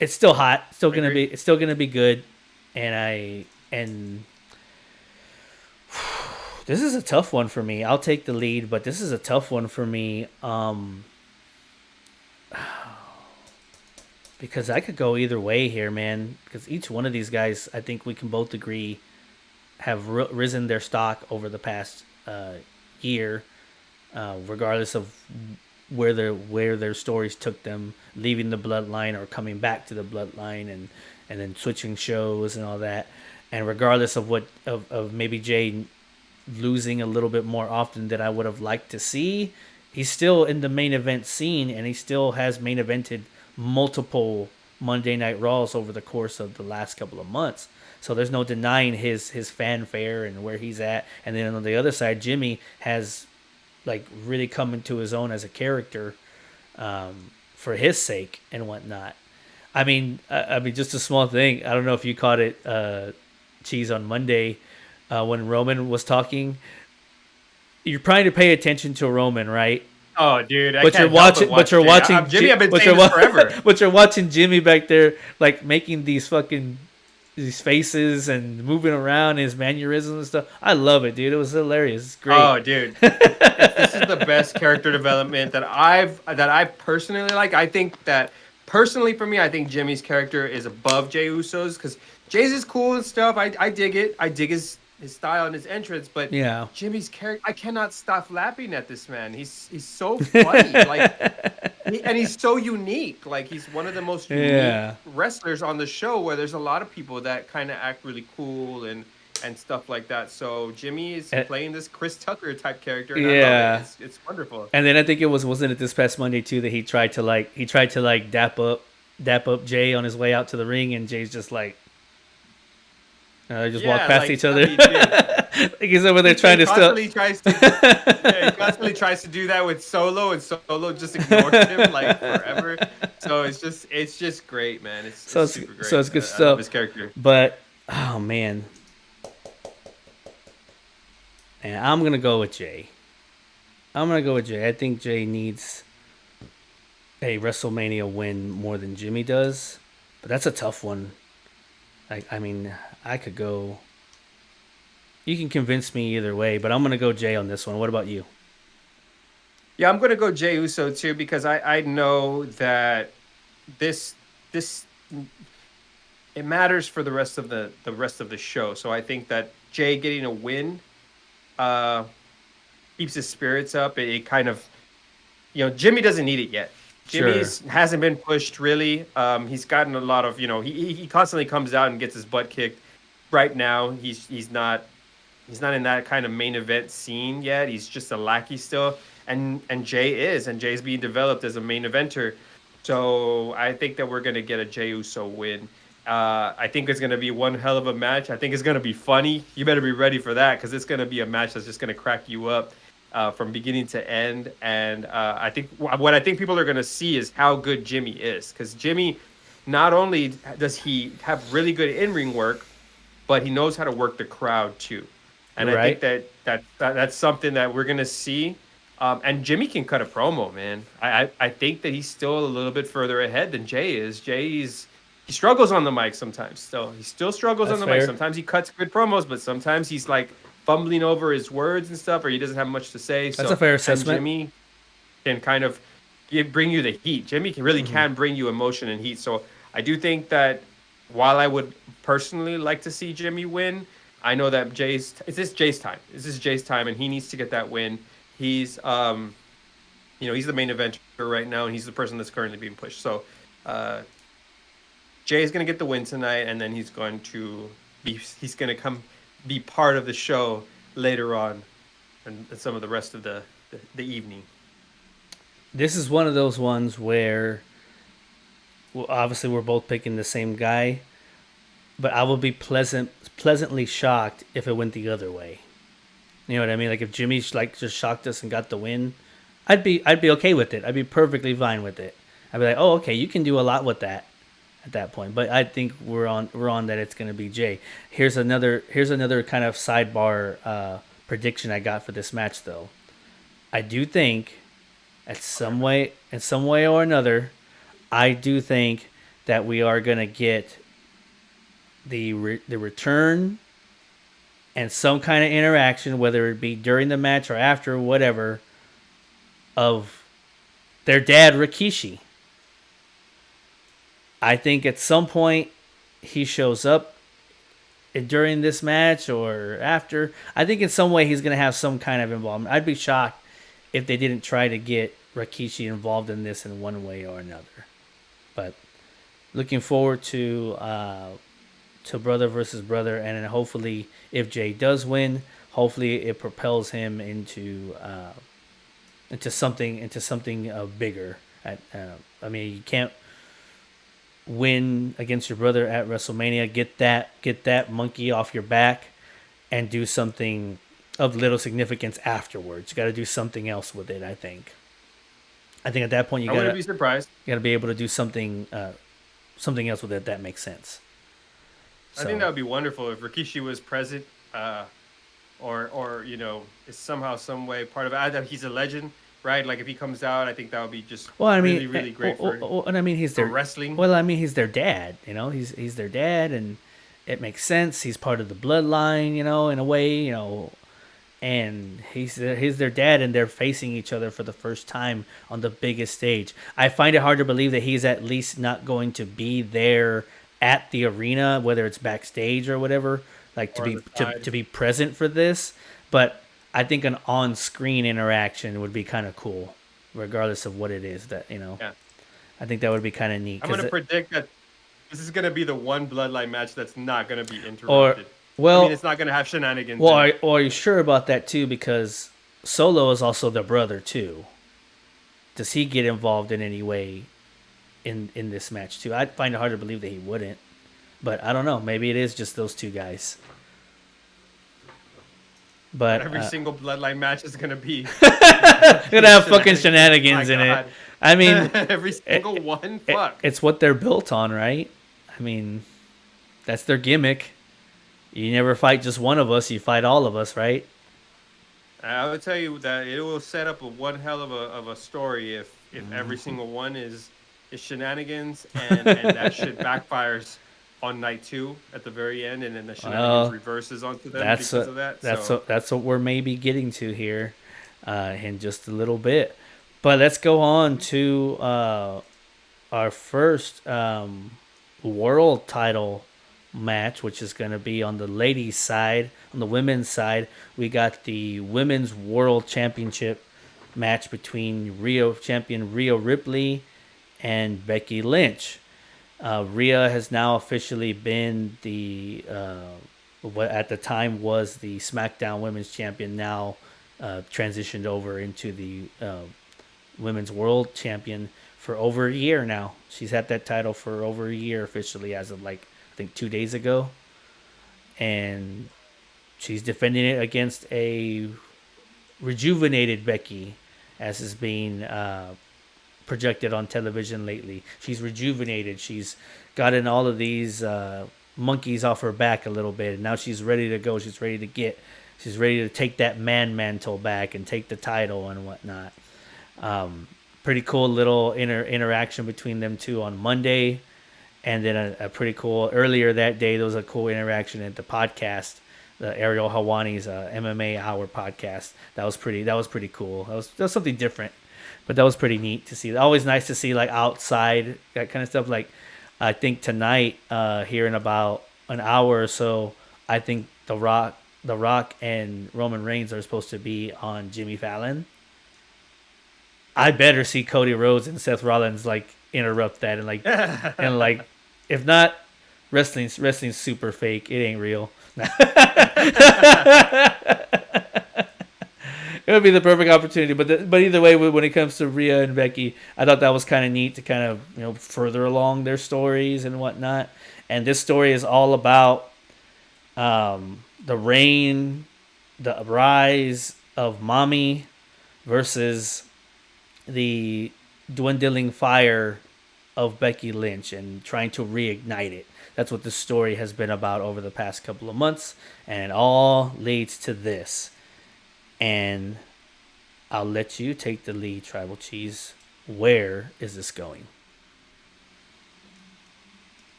It's still hot. It's still gonna be good, and this is a tough one for me. I'll take the lead, but this is a tough one for me. Because I could go either way here, man. Because each one of these guys, I think we can both agree, have risen their stock over the past year, regardless of where their stories took them, leaving the bloodline or coming back to the bloodline, and then switching shows and all that. And regardless of of maybe Jay losing a little bit more often than I would have liked to see, he's still in the main event scene, and he still has main evented multiple Monday Night Raws over the course of the last couple of months. So there's no denying his fanfare and where he's at. And then on the other side, Jimmy has like really come into his own as a character for his sake and whatnot. I mean, just a small thing. I don't know if you caught it Cheese on Monday when Roman was talking. You're trying to pay attention to Roman, right? Oh, dude, I But can't you're watching. help But you're Jimmy. watching. Jimmy, I've been saying this forever. But you're watching Jimmy back there, like making these faces and moving around, his mannerisms and stuff. I love it, dude. It was hilarious. It's great. Oh, dude, this is the best character development that I personally like. I think that personally for me, I think Jimmy's character is above Jey Uso's because Jay's is cool and stuff. I dig it. I dig his style and his entrance, but Yeah. Jimmy's character, I cannot stop laughing at this man. He's so funny, and he's so unique. Like he's one of the most unique wrestlers on the show. Where there's a lot of people that kind of act really cool and stuff like that. So Jimmy is playing this Chris Tucker type character. And I love it. It's wonderful. And then I think wasn't it this past Monday too that he tried to dap up Jay on his way out to the ring, and Jay's just like. They just walk past each other. Like he's over there trying to still. He constantly tries to do that with Solo, and Solo just ignores him like forever. So it's just great, man. It's super great. So it's good stuff. I love his character. But oh man, and I'm gonna go with Jay. I think Jay needs a WrestleMania win more than Jimmy does, but that's a tough one. I mean, I could go. You can convince me either way, but I'm going to go Jay on this one. What about you? Yeah, I'm going to go Jey Uso too because I know that this it matters for the rest of the show. So I think that Jay getting a win keeps his spirits up. It kind of, Jimmy doesn't need it yet. Jimmy hasn't been pushed really. He's gotten a lot of, he constantly comes out and gets his butt kicked. Right now, he's not in that kind of main event scene yet. He's just a lackey still, and Jay's being developed as a main eventer. So I think that we're gonna get a Jey Uso win. I think it's gonna be one hell of a match. I think it's gonna be funny. You better be ready for that because it's gonna be a match that's just gonna crack you up. From beginning to end, and I think people are going to see is how good Jimmy is, because Jimmy, not only does he have really good in-ring work, but he knows how to work the crowd too, and I think that's something that we're going to see. And Jimmy can cut a promo, man. I think that he's still a little bit further ahead than Jay is. He struggles on the mic sometimes. Still, he still struggles on the mic. Sometimes he cuts good promos, but sometimes he's like fumbling over his words and stuff, or he doesn't have much to say. That's a fair assessment. Jimmy can kind of bring you the heat. Jimmy can bring you emotion and heat. So I do think that while I would personally like to see Jimmy win, I know that Jay's time. This is Jay's time, and he needs to get that win. He's he's the main eventer right now, and he's the person that's currently being pushed. So Jay's gonna get the win tonight, and then he's gonna come be part of the show later on and some of the rest of the evening. This is one of those ones where obviously we're both picking the same guy, but I will be pleasantly shocked if it went the other way. You know what I mean? Like if Jimmy just shocked us and got the win, I'd be okay with it. I'd be perfectly fine with it. I'd be like, oh, okay, you can do a lot with that at that point. But I think we're on that it's going to be Jay. Here's another kind of sidebar prediction I got for this match, though. I do think in some way or another, I do think that we are going to get the return and some kind of interaction, whether it be during the match or after, whatever, of their dad, Rikishi. I think at some point he shows up during this match or after. I think in some way he's going to have some kind of involvement. I'd be shocked if they didn't try to get Rikishi involved in this in one way or another. But looking forward to brother versus brother, and then hopefully if Jay does win, hopefully it propels him into something bigger. I mean, you can't win against your brother at WrestleMania. Get that monkey off your back and do something of little significance afterwards. You got to do something else with it. I think at that point I wouldn't be surprised. You got to be able to do something else with it that makes sense. I think So, that would be wonderful if Rikishi was present, or is somehow, some way part of it. Either he's a legend, right? Like if he comes out, I think that would be just well, I mean, really, really great for and I mean, wrestling. well, I mean, he's their dad. He's their dad, and it makes sense. He's part of the bloodline, in a way, and he's their dad, and they're facing each other for the first time on the biggest stage. I find it hard to believe that he's at least not going to be there at the arena, whether it's backstage or whatever, like to Or on be the side. to be present for this. But I think an on-screen interaction would be kind of cool, regardless of what it is. Yeah. I think that would be kind of neat. I'm going to predict that this is going to be the one bloodline match that's not going to be interrupted. Or well, it's not going to have shenanigans. well, are you sure about that too? Because Solo is also their brother too. Does he get involved in any way in this match too? I find it hard to believe that he wouldn't, but I don't know. Maybe it is just those two guys. But every single bloodline match is going to be gonna have fucking shenanigans in it. I mean, every single one. Fuck. It's what they're built on, right? I mean, that's their gimmick. You never fight just one of us; you fight all of us, right? I would tell you that it will set up one hell of a story if every single one is shenanigans, and that shit backfires on night 2 at the very end, and then the shenanigans reverses onto them because of that. That's what we're maybe getting to here in just a little bit. But let's go on to our first world title match, which is going to be on the ladies' side. On the women's side, we got the Women's World Championship match between champion Rhea Ripley and Becky Lynch. Rhea has now officially been the what at the time was the SmackDown Women's Champion, now transitioned over into the Women's World Champion for over a year now. She's had that title for over a year officially, as of I think 2 days ago, and she's defending it against a rejuvenated Becky, as is being projected on television lately. She's rejuvenated. She's gotten all of these monkeys off her back a little bit, and now she's ready to go. She's ready to take that man mantle back and take the title and whatnot. Pretty cool little interaction between them two on Monday, and then a pretty cool earlier that day. There was a cool interaction at the podcast, the Ariel Hawani's MMA Hour podcast. That was pretty cool. That was something different. But that was pretty neat to see. Always nice to see outside, that kind of stuff. I think tonight, here in about an hour or so, I think The Rock and Roman Reigns are supposed to be on Jimmy Fallon. I better see Cody Rhodes and Seth Rollins interrupt that and if not, wrestling's super fake. It ain't real. It would be the perfect opportunity, but either way, when it comes to Rhea and Becky, I thought that was kind of neat to kind of further along their stories and whatnot. And this story is all about the rise of Mommy versus the dwindling fire of Becky Lynch and trying to reignite it. That's what the story has been about over the past couple of months, and it all leads to this. And I'll let you take the lead, Tribal Cheese. Where is this going?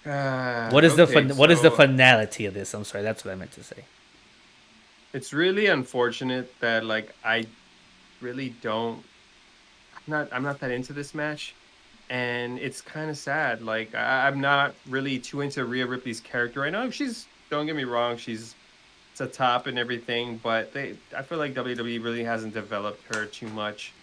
What is the finality of this? I'm sorry, that's what I meant to say. It's really unfortunate that I really don't. I'm not that into this match, and it's kind of sad. I'm not really too into Rhea Ripley's character. I know don't get me wrong, she's a top and everything, but I feel like WWE really hasn't developed her too much.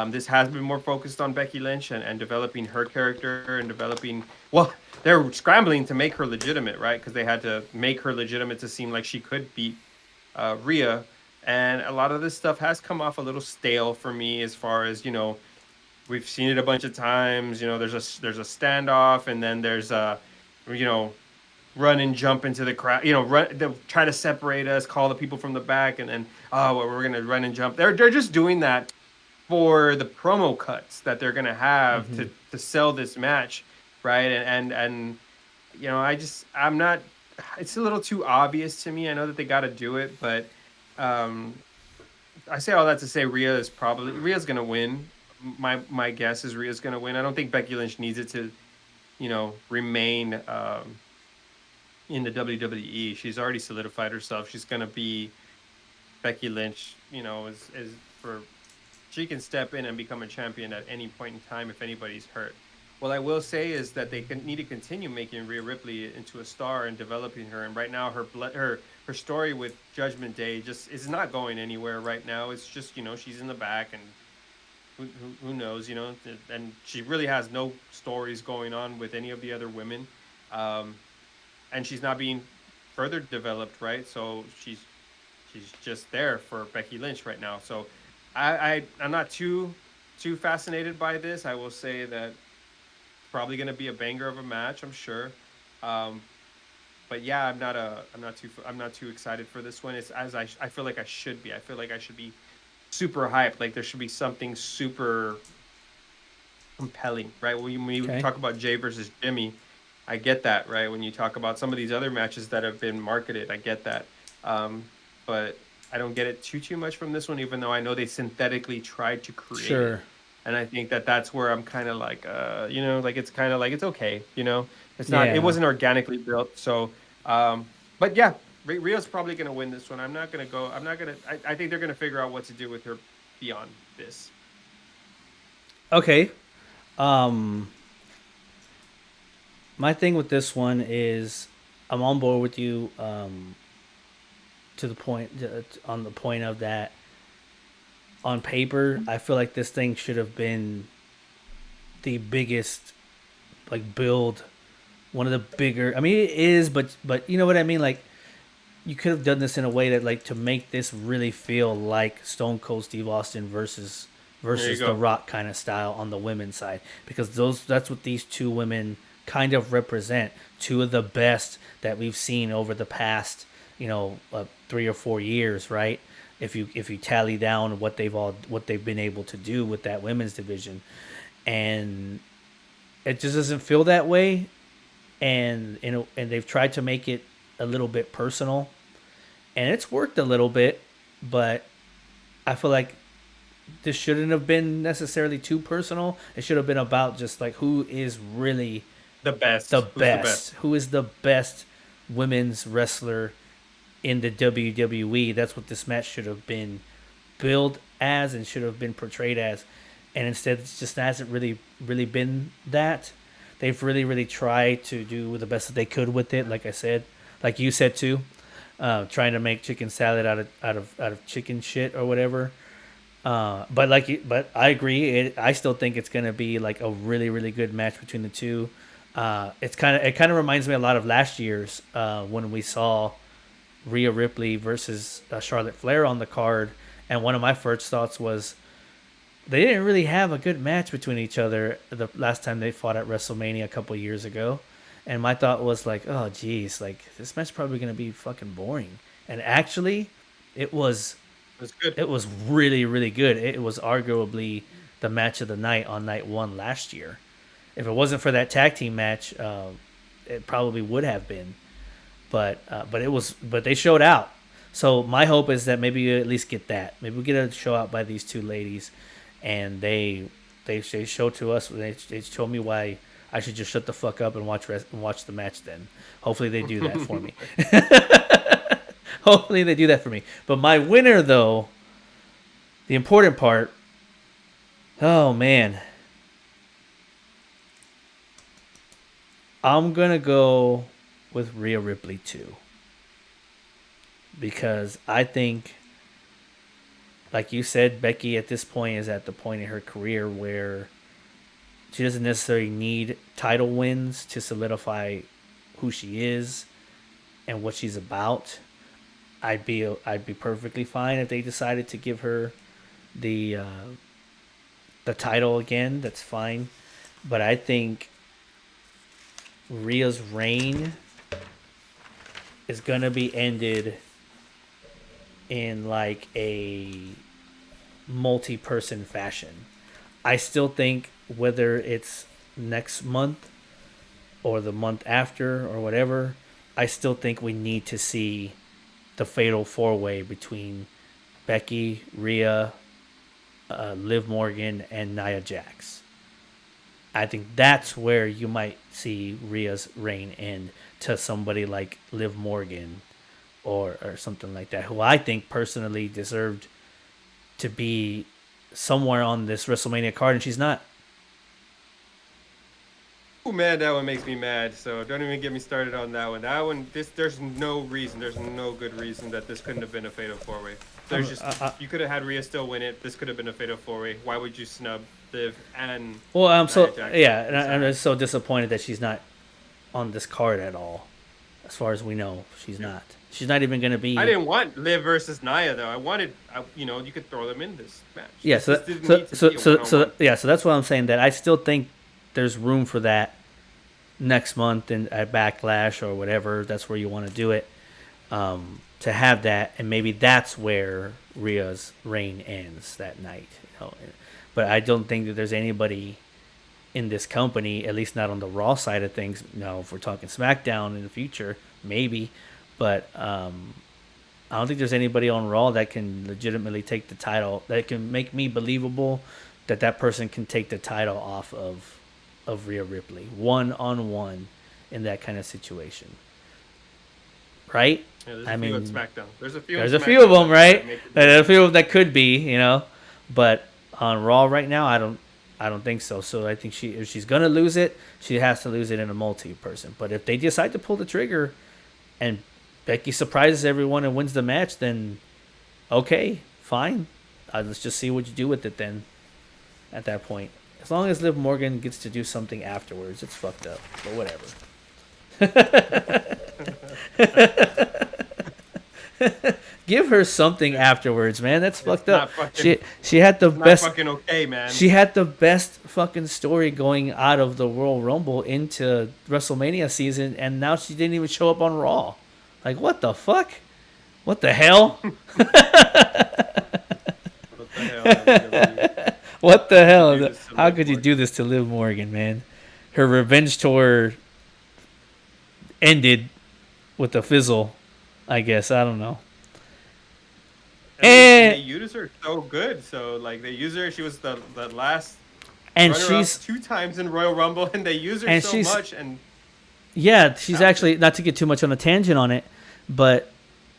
This has been more focused on Becky Lynch and developing her character and developing. Well, they're scrambling to make her legitimate, right? Because they had to make her legitimate to seem like she could beat Rhea, and a lot of this stuff has come off a little stale for me. As far as we've seen it a bunch of times. There's a standoff, and then there's run and jump into the crowd. They'll try to separate us, call the people from the back, and then we're gonna run and jump. They're just doing that for the promo cuts that they're gonna have to sell this match, right? And I'm not it's a little too obvious to me. I know that they got to do it, but um, I say all that to say Rhea's gonna win. My guess is Rhea's gonna win. I don't think Becky Lynch needs it to, remain in the WWE. She's already solidified herself. She's gonna be Becky Lynch. Is for she can step in and become a champion at any point in time if anybody's hurt. What I will say is that they need to continue making Rhea Ripley into a star and developing her. And right now, her story with Judgment Day just is not going anywhere right now. It's just she's in the back, and who knows, and she really has no stories going on with any of the other women, and she's not being further developed, right? So she's just there for Becky Lynch right now. So I'm not too fascinated by this. I will say that probably going to be a banger of a match, I'm sure. Um, but yeah, I'm not too excited for this one. It's as I feel like I should be. I feel like I should be super hyped. Like there should be something super compelling, right? When you talk about Jay versus Jimmy, I get that, right? When you talk about some of these other matches that have been marketed, I get that. But I don't get it too much from this one, even though I know they synthetically tried to create it. And I think that's where I'm kind of like, like it's kind of like it's okay, it's not, it wasn't organically built. So, but yeah, Rio's probably gonna win this one. I think they're gonna figure out what to do with her beyond this. Okay. My thing with this one is I'm on board with you to the point on the point of that on paper I feel like this thing should have been the biggest like build, one of the bigger, I mean it is, but you know what I mean, like you could have done this in a way that like to make this really feel like Stone Cold Steve Austin versus The Rock kind of style on the women's side, because that's what these two women kind of represent, two of the best that we've seen over the past 3 or 4 years, right? If you tally down what they've been able to do with that women's division, and it just doesn't feel that way, and they've tried to make it a little bit personal, and it's worked a little bit, but I feel like this shouldn't have been necessarily too personal. It should have been about just like who is really the best. Who is the best women's wrestler in the WWE. That's what this match should have been billed as and should have been portrayed as. And instead, it just hasn't really been that. They've really tried to do the best that they could with it. Like I said, like you said too, trying to make chicken salad out of chicken shit or whatever. But I agree. I still think it's gonna be like a really good match between the two. It kind of reminds me a lot of last year's when we saw Rhea Ripley versus Charlotte Flair on the card, and one of my first thoughts was they didn't really have a good match between each other the last time they fought at WrestleMania a couple years ago, and my thought was like, oh geez, like this match is probably gonna be fucking boring, and actually, it was good. It was really good. It was arguably the match of the night on night one last year. If it wasn't for that tag team match, it probably would have been. But they showed out. So my hope is that maybe you at least get that. Maybe we get a show out by these two ladies, and they show to us. They show me why I should just shut the fuck up and watch the match. Then hopefully they do that for me. Hopefully they do that for me. But my winner, though, the important part. Oh man, I'm gonna go with Rhea Ripley too, because I think, like you said, Becky at this point is at the point in her career where she doesn't necessarily need title wins to solidify who she is and what she's about. I'd be perfectly fine if they decided to give her the title again. That's fine, but I think Rhea's reign is gonna be ended in like a multi-person fashion. I still think whether it's next month or the month after or whatever, I still think we need to see the fatal 4-way between Becky, Rhea, Liv Morgan, and Nia Jax. I think that's where you might see Rhea's reign end to somebody like Liv Morgan or something like that, who I think personally deserved to be somewhere on this WrestleMania card, and she's not. Oh man, that one makes me mad. So don't even get me started on that one. There's no reason. There's no good reason that this couldn't have been a fatal 4-way. There's you could have had Rhea still win it. This could have been a fatal 4-way. Why would you snub Liv and? Well, I'm so disappointed that she's not on this card at all. As far as we know, she's not. She's not even going to be. I didn't want Liv versus Nia though. I wanted, you could throw them in this match. Yeah, so that's what I'm saying. That I still think there's room for that next month and at Backlash or whatever. That's where you want to do it. To have that, and maybe that's where Rhea's reign ends that night. But I don't think that there's anybody in this company, at least not on the Raw side of things. No, if we're talking SmackDown in the future, maybe. But I don't think there's anybody on Raw that can legitimately take the title, that can make me believable that person can take the title off of Rhea Ripley one-on-one in that kind of situation. Right? Yeah, there's a few on SmackDown. There's a few of them, right? There's a few of them that could be, but on Raw right now, I don't think so. So I think if she's gonna lose it, she has to lose it in a multi-person. But if they decide to pull the trigger, and Becky surprises everyone and wins the match, then okay, fine. Let's just see what you do with it then. At that point, as long as Liv Morgan gets to do something afterwards, it's fucked up. But whatever. Give her something afterwards, man. That's fucked up. She had the best. Not fucking okay, man. She had the best fucking story going out of the Royal Rumble into WrestleMania season, and now she didn't even show up on Raw. Like, what the fuck? What the hell? What the hell? How could you do this to Liv Morgan, man? Her revenge tour ended with a fizzle, I guess. I don't know. And they use her so good. So, like, they use her. She was the last and she's 2 times in Royal Rumble, and they use her so much. And yeah, she's actually, not to get too much on a tangent on it, but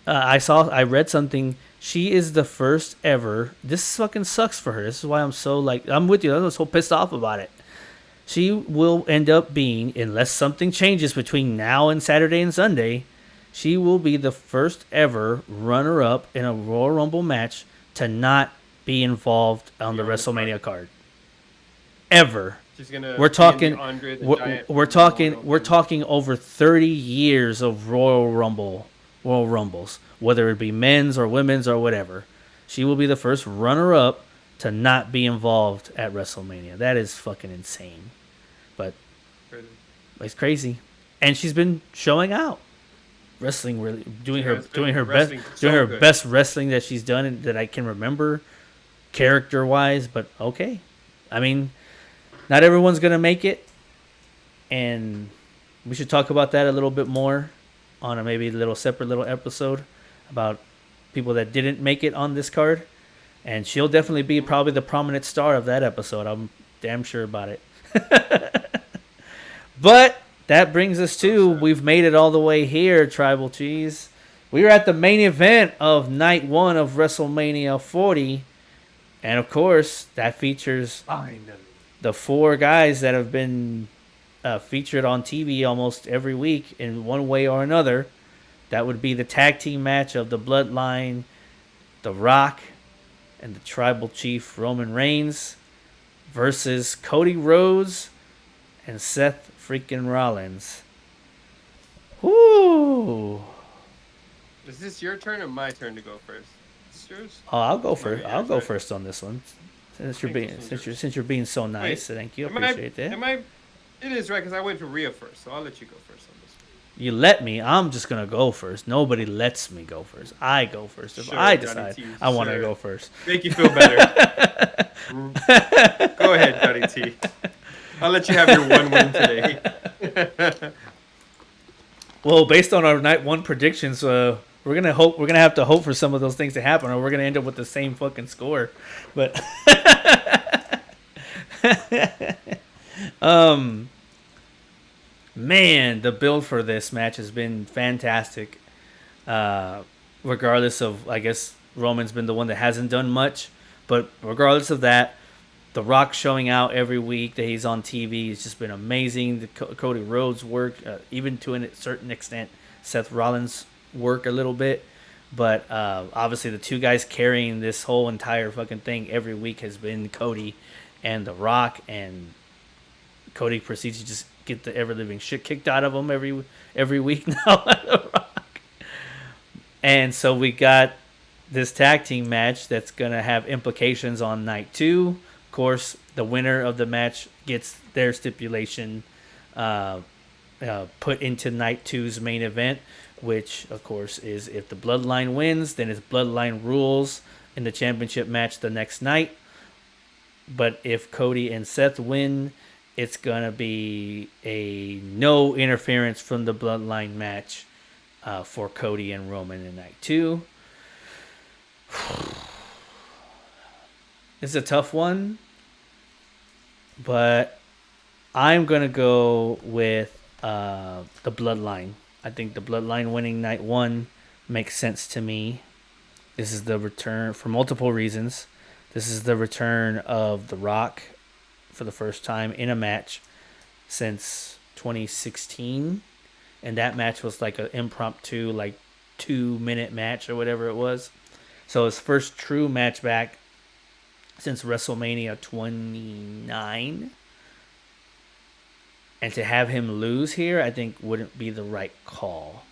I read something. She is the first ever. This fucking sucks for her. This is why I'm so, I'm with you. I'm so pissed off about it. She will end up being, unless something changes between now and Saturday and Sunday, she will be the first ever runner-up in a Royal Rumble match to not be involved on the WrestleMania card. Ever. She's gonna we're talking over 30 years of Royal Rumbles, whether it be men's or women's or whatever. She will be the first runner-up to not be involved at WrestleMania. That is fucking insane. But it's crazy. And she's been showing out. Wrestling, really doing her best wrestling that she's done and that I can remember, character wise. But okay, I mean, not everyone's gonna make it, and we should talk about that a little bit more on a maybe separate little episode about people that didn't make it on this card. And she'll definitely be probably the prominent star of that episode. I'm damn sure about it. But that brings us to, we've made it all the way here, Tribal Cheese. We are at the main event of night 1 of WrestleMania 40. And of course, that features the 4 guys that have been featured on TV almost every week in one way or another. That would be the tag team match of the Bloodline, The Rock, and the Tribal Chief Roman Reigns versus Cody Rhodes and Seth freaking Rollins. Whoo! Is this your turn or my turn to go first? Is this yours? Oh, I'll go first. I'll go first on this one. Since you're being so nice, thank you. Appreciate that. It is right because I went to Rhea first, so I'll let you go first on this one. You let me. I'm just gonna go first. Nobody lets me go first. I go first if I decide I want to go first. Make you feel better. Go ahead, Johnny T. I'll let you have your one win today. Well, based on our night one predictions, we're gonna have to hope for some of those things to happen, or we're gonna end up with the same fucking score. But man, the build for this match has been fantastic. Regardless of, I guess Roman's been the one that hasn't done much, but regardless of that, The Rock showing out every week that he's on TV has just been amazing. The Cody Rhodes work, even to a certain extent, Seth Rollins work a little bit. But obviously the two guys carrying this whole entire fucking thing every week has been Cody and The Rock. And Cody proceeds to just get the ever-living shit kicked out of him every week now. The Rock. And so we got this tag team match that's going to have implications on night 2. Of course, the winner of the match gets their stipulation put into night 2's main event, which, of course, is if the Bloodline wins, then it's Bloodline rules in the championship match the next night. But if Cody and Seth win, it's going to be a no interference from the Bloodline match for Cody and Roman in night 2. It's a tough one, but I'm going to go with the Bloodline. I think the Bloodline winning night 1 makes sense to me. This is the return for multiple reasons. This is the return of The Rock for the first time in a match since 2016. And that match was like an impromptu, like 2-minute match or whatever it was. So his first true match back since WrestleMania 29. And to have him lose here, I think wouldn't be the right call.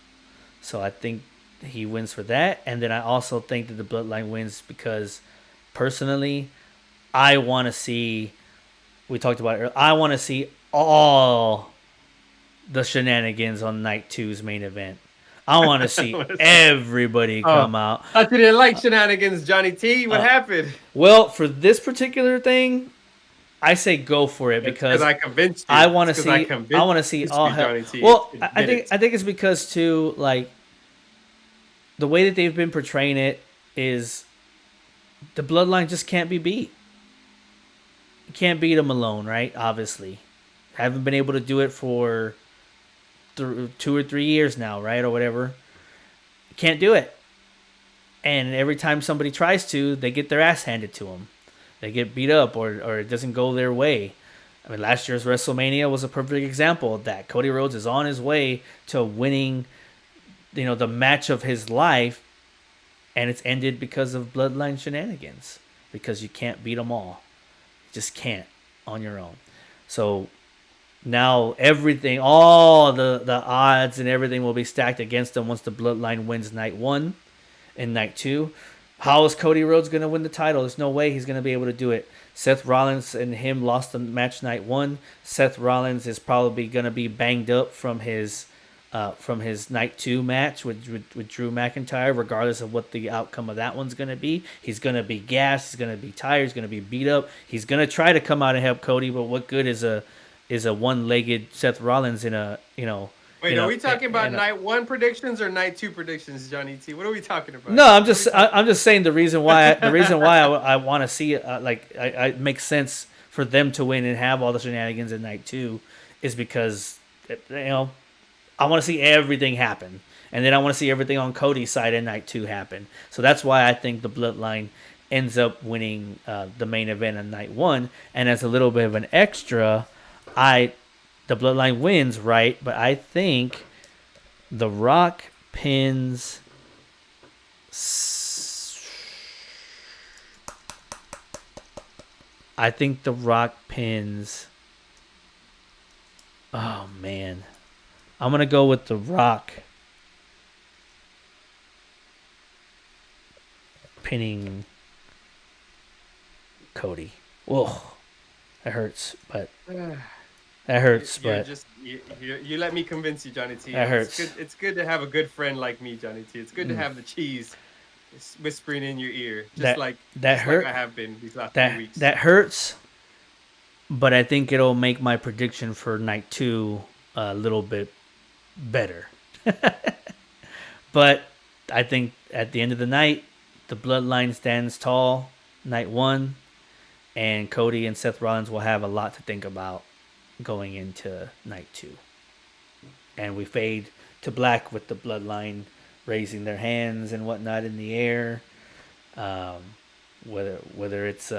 So I think he wins for that. And then I also think that the Bloodline wins because personally, I want to see, we talked about it earlier, I want to see all the shenanigans on night 2's main event. I want to see everybody come out. I didn't like shenanigans, Johnny T. What happened? Well, for this particular thing, I say go for it because I convinced you. I want to see. I want to see all hell. Well, I think it's because too, like the way that they've been portraying it is the Bloodline just can't be beat. You can't beat them alone, right? Obviously, haven't been able to do it for 2 or 3 years now, right, or whatever. Can't do it. And every time somebody tries to, they get their ass handed to them. They get beat up or it doesn't go their way. I mean, last year's WrestleMania was a perfect example of that. Cody Rhodes is on his way to winning, the match of his life, and it's ended because of Bloodline shenanigans. Because you can't beat them all. You just can't on your own. So now everything, all the odds and everything will be stacked against them once the Bloodline wins night 1 and night 2. How is Cody Rhodes going to win the title? There's no way he's going to be able to do it. Seth Rollins and him lost the match night 1. Seth Rollins is probably going to be banged up from his night 2 match with Drew McIntyre, regardless of what the outcome of that one's going to be. He's going to be gassed. He's going to be tired. He's going to be beat up. He's going to try to come out and help Cody, but what good is a one-legged Seth Rollins in a, Wait, are we talking about night 1 predictions or night 2 predictions, Johnny T? What are we talking about? No, I'm just saying the reason why I want to see it, it makes sense for them to win and have all the shenanigans in night 2 is because I want to see everything happen, and then I want to see everything on Cody's side in night 2 happen. So that's why I think the Bloodline ends up winning the main event on night 1, and as a little bit of an extra, the Bloodline wins, right? But I think The Rock pins. I think The Rock pins. Oh man, I'm gonna go with The Rock pinning Cody. Whoa, that hurts, but. That hurts, you let me convince you, Johnny T. That hurts. It's good to have a good friend like me, Johnny T. It's good to have the cheese whispering in your ear, like I have been these last few weeks. That hurts, but I think it'll make my prediction for night 2 a little bit better. But I think at the end of the night, the bloodline stands tall. Night 1, and Cody and Seth Rollins will have a lot to think about going into night 2. And we fade to black with the bloodline raising their hands and whatnot in the air. Whether it's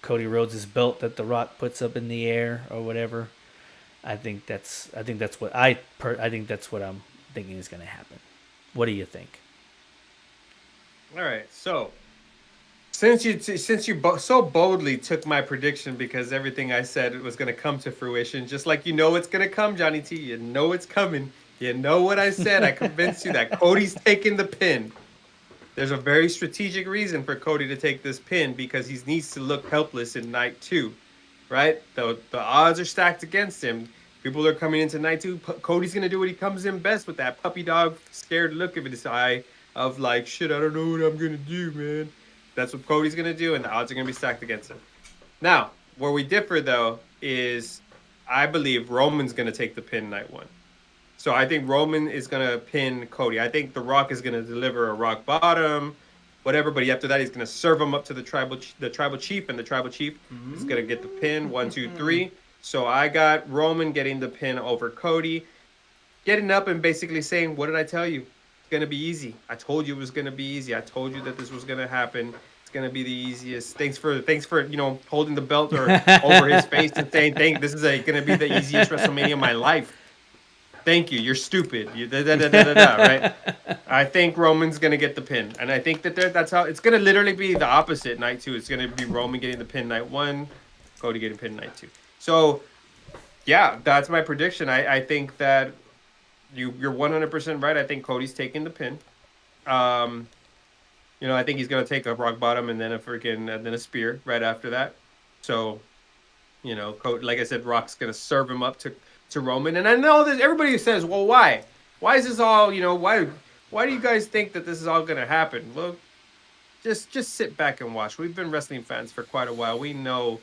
Cody Rhodes' belt that The Rock puts up in the air or whatever, I think that's what I'm thinking is going to happen. What do you think? All right, so since you so boldly took my prediction because everything I said was going to come to fruition, just like it's going to come, Johnny T. You know it's coming. You know what I said. I convinced you that Cody's taking the pin. There's a very strategic reason for Cody to take this pin because he needs to look helpless in night 2, right? The odds are stacked against him. People are coming into night 2. Cody's going to do what he comes in best with, that puppy dog scared look in his eye of like, shit, I don't know what I'm going to do, man. That's what Cody's going to do, and the odds are going to be stacked against him. Now, where we differ, though, is I believe Roman's going to take the pin night 1. So I think Roman is going to pin Cody. I think The Rock is going to deliver a rock bottom, whatever, but after that, he's going to serve him up to the tribal chief, and the tribal chief is going to get the pin, 1, 2, 3. So I got Roman getting the pin over Cody, getting up and basically saying, what did I tell you? It's going to be easy. I told you it was going to be easy. I told you that this was going to happen. It's going to be the easiest. Thanks for holding the belt or over his face and saying, this is going to be the easiest WrestleMania of my life. Thank you. You're stupid. Right? I think Roman's going to get the pin. And I think that's how it's going to literally be the opposite night 2. It's going to be Roman getting the pin night 1, Cody getting pin night 2. So, yeah, that's my prediction. I think that you're 100% right. I think Cody's taking the pin. I think he's going to take a rock bottom and then a spear right after that. So, Cody, like I said, Rock's going to serve him up to Roman. And I know that everybody says, well, why? Why is this all, why do you guys think that this is all going to happen? Well, just sit back and watch. We've been wrestling fans for quite a while. We know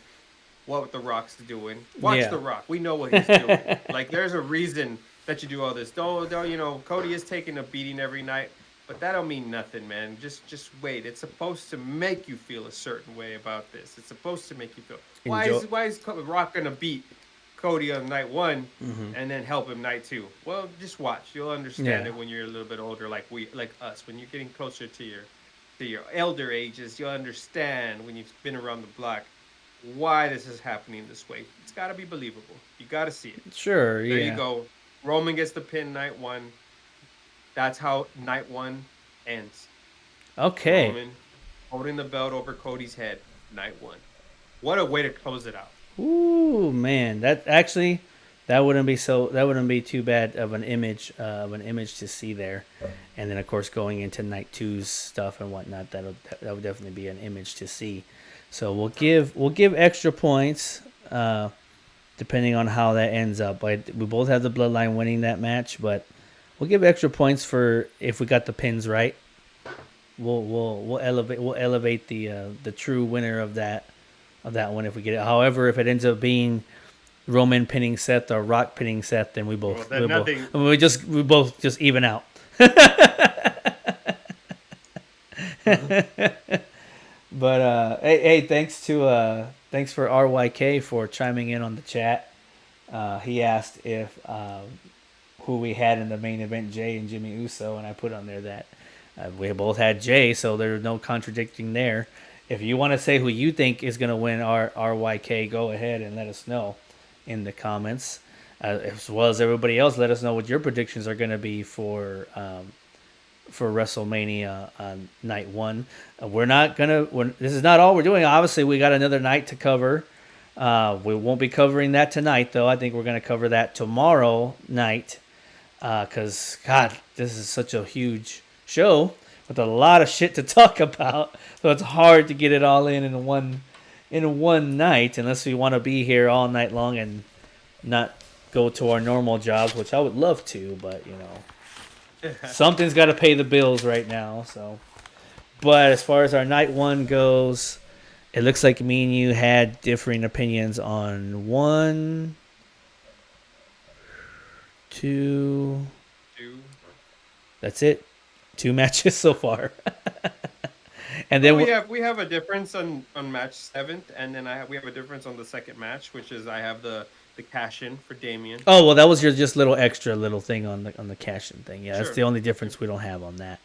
what The Rock's doing. Watch The Rock. We know what he's doing. Like, there's a reason that you do all this. Don't Cody is taking a beating every night, but that don't mean nothing, man. Just wait. It's supposed to make you feel a certain way about this. It's supposed to make you feel. Why is Rock gonna beat Cody on night 1 and then help him night 2? Well, just watch. You'll understand it when you're a little bit older, like us. When you're getting closer to your elder ages, you'll understand when you've been around the block why this is happening this way. It's got to be believable. You got to see it. Sure, There you go. Roman gets the pin night 1. That's how night 1 ends. Okay. Roman holding the belt over Cody's head, night 1. What a way to close it out. Ooh, man, that wouldn't be too bad of an image to see there. And then of course going into night 2's stuff and whatnot, that would definitely be an image to see. So we'll give extra points depending on how that ends up. We both have the bloodline winning that match, but we'll give extra points for if we got the pins right. We'll elevate the true winner of that one if we get it. However, if it ends up being Roman pinning Seth or Rock pinning Seth, then we both just even out. But hey, thanks for RYK for chiming in on the chat. He asked if who we had in the main event, Jay and Jimmy Uso, and I put on there that we both had Jay, so there's no contradicting there. If you want to say who you think is going to win RYK, go ahead and let us know in the comments. As well as everybody else, let us know what your predictions are going to be for WrestleMania on night 1. This is not all we're doing. Obviously, we got another night to cover. We won't be covering that tonight, though. I think we're going to cover that tomorrow night because, God, this is such a huge show with a lot of shit to talk about. So it's hard to get it all in one night unless we want to be here all night long and not go to our normal jobs, which I would love to, but, something's got to pay the bills right now. So, but as far as our night 1 goes, it looks like me and you had differing opinions on 1, 2. Two. That's it. 2 matches so far. And then we have a difference on match 7th, and then we have a difference on the second match, which is I have the cash in for Damien. Oh well, that was your just little extra little thing on the cash in thing. Yeah, Sure. That's the only difference we don't have on that.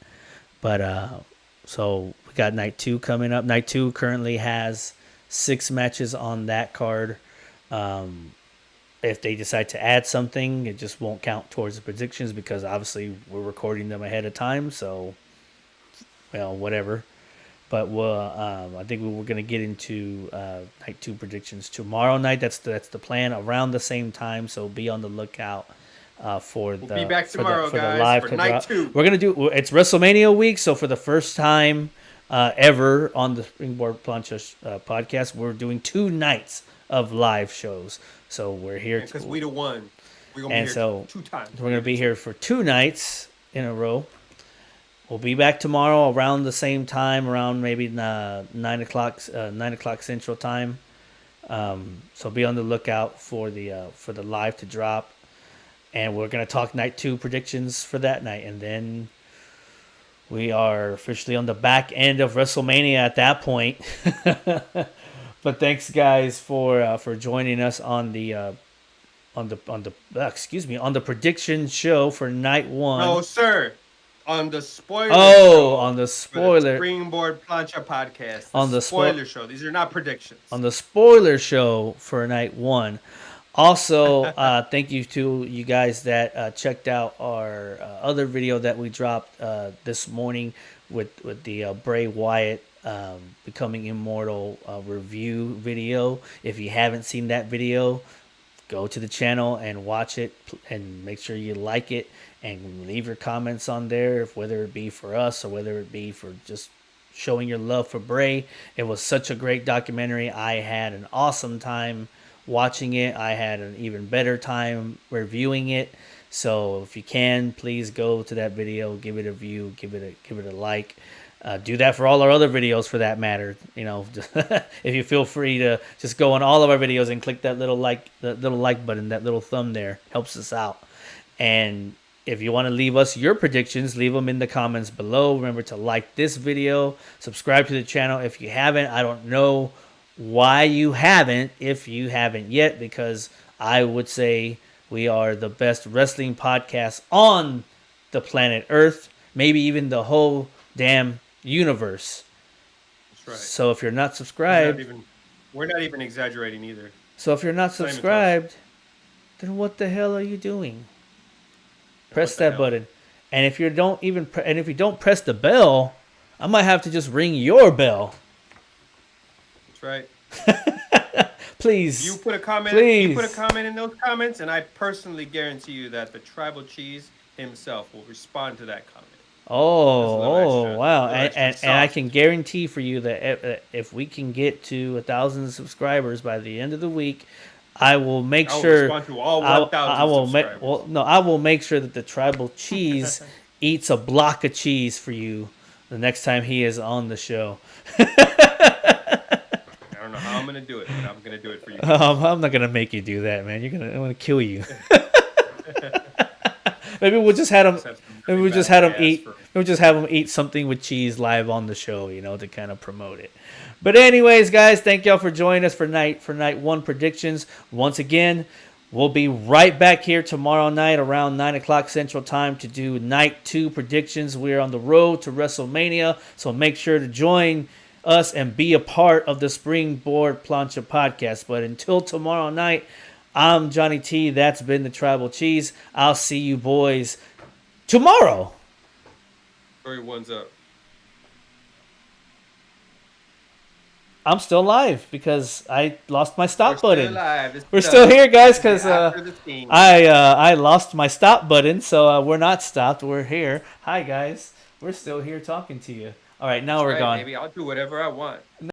But so we got night 2 coming up. Night 2 currently has 6 matches on that card. If they decide to add something, it just won't count towards the predictions because obviously we're recording them ahead of time. So, well, whatever. But I think we're going to get into night 2 predictions tomorrow night. That's the plan around the same time. So be on the lookout for the. We'll be back tomorrow, guys, the live for night 2. We're gonna do. It's WrestleMania week, so for the first time ever on the Springboard Plancha podcast, we're doing 2 nights of live shows. So we're here because we the one. We're gonna be here so 2 times. We're gonna be here for 2 nights in a row. We'll be back tomorrow around the same time, around maybe 9 o'clock Central Time. So be on the lookout for the live to drop, and we're gonna talk night 2 predictions for that night, and then we are officially on the back end of WrestleMania at that point. But thanks guys for joining us on the prediction show for night 1. No, sir. On the spoiler show. On the spoiler. Springboard Plancha Podcast. On the spoiler show. These are not predictions. On the spoiler show for night 1. Also, thank you to you guys that checked out our other video that we dropped this morning with the Bray Wyatt Becoming Immortal review video. If you haven't seen that video, go to the channel and watch it, and make sure you like it and leave your comments on there, whether it be for us or whether it be for just showing your love for Bray. It was such a great documentary. I had an awesome time watching it. I had an even better time reviewing it. So if you can, please go to that video, give it a view, give it a like. Do that for all our other videos, for that matter. You know, if you feel free to just go on all of our videos and click that little like button, that little thumb there, helps us out. And if you want to leave us your predictions, leave them in the comments below. Remember to like this video, subscribe to the channel if you haven't. I don't know why you haven't, if you haven't yet, because I would say we are the best wrestling podcast on the planet Earth, maybe even the whole damn universe. That's right. So if you're not subscribed, we're not even exaggerating either. So if you're not subscribed, then what the hell are you doing? Press that button. And if you don't press the bell, I might have to just ring your bell. That's right. Please. You put a comment in those comments, and I personally guarantee you that the Tribal Cheese himself will respond to that comment. Wow. And I can guarantee for you that if we can get to 1,000 subscribers by the end of the week, I will make sure. Respond to all 1,000 subscribers. I will make sure that the Tribal Cheese eats a block of cheese for you the next time he is on the show. I don't know how I'm gonna do it, but I'm gonna do it for you. I'm not gonna make you do that, man. I'm gonna kill you. Maybe we'll just have him. Maybe we just have him eat something with cheese live on the show, to kind of promote it. But anyways, guys, thank y'all for joining us for night 1 predictions. Once again, we'll be right back here tomorrow night around 9 o'clock Central Time to do night 2 predictions. We're on the road to WrestleMania, so make sure to join us and be a part of the Springboard Plancha Podcast. But until tomorrow night, I'm Johnny T. That's been the Tribal Cheese. I'll see you boys tomorrow. Everyone's up. I'm still live because I lost my stop button. We're still here, guys, because I lost my stop button, so we're not stopped. We're here. Hi, guys. We're still here talking to you. All right, now we're gone. Maybe I'll do whatever I want.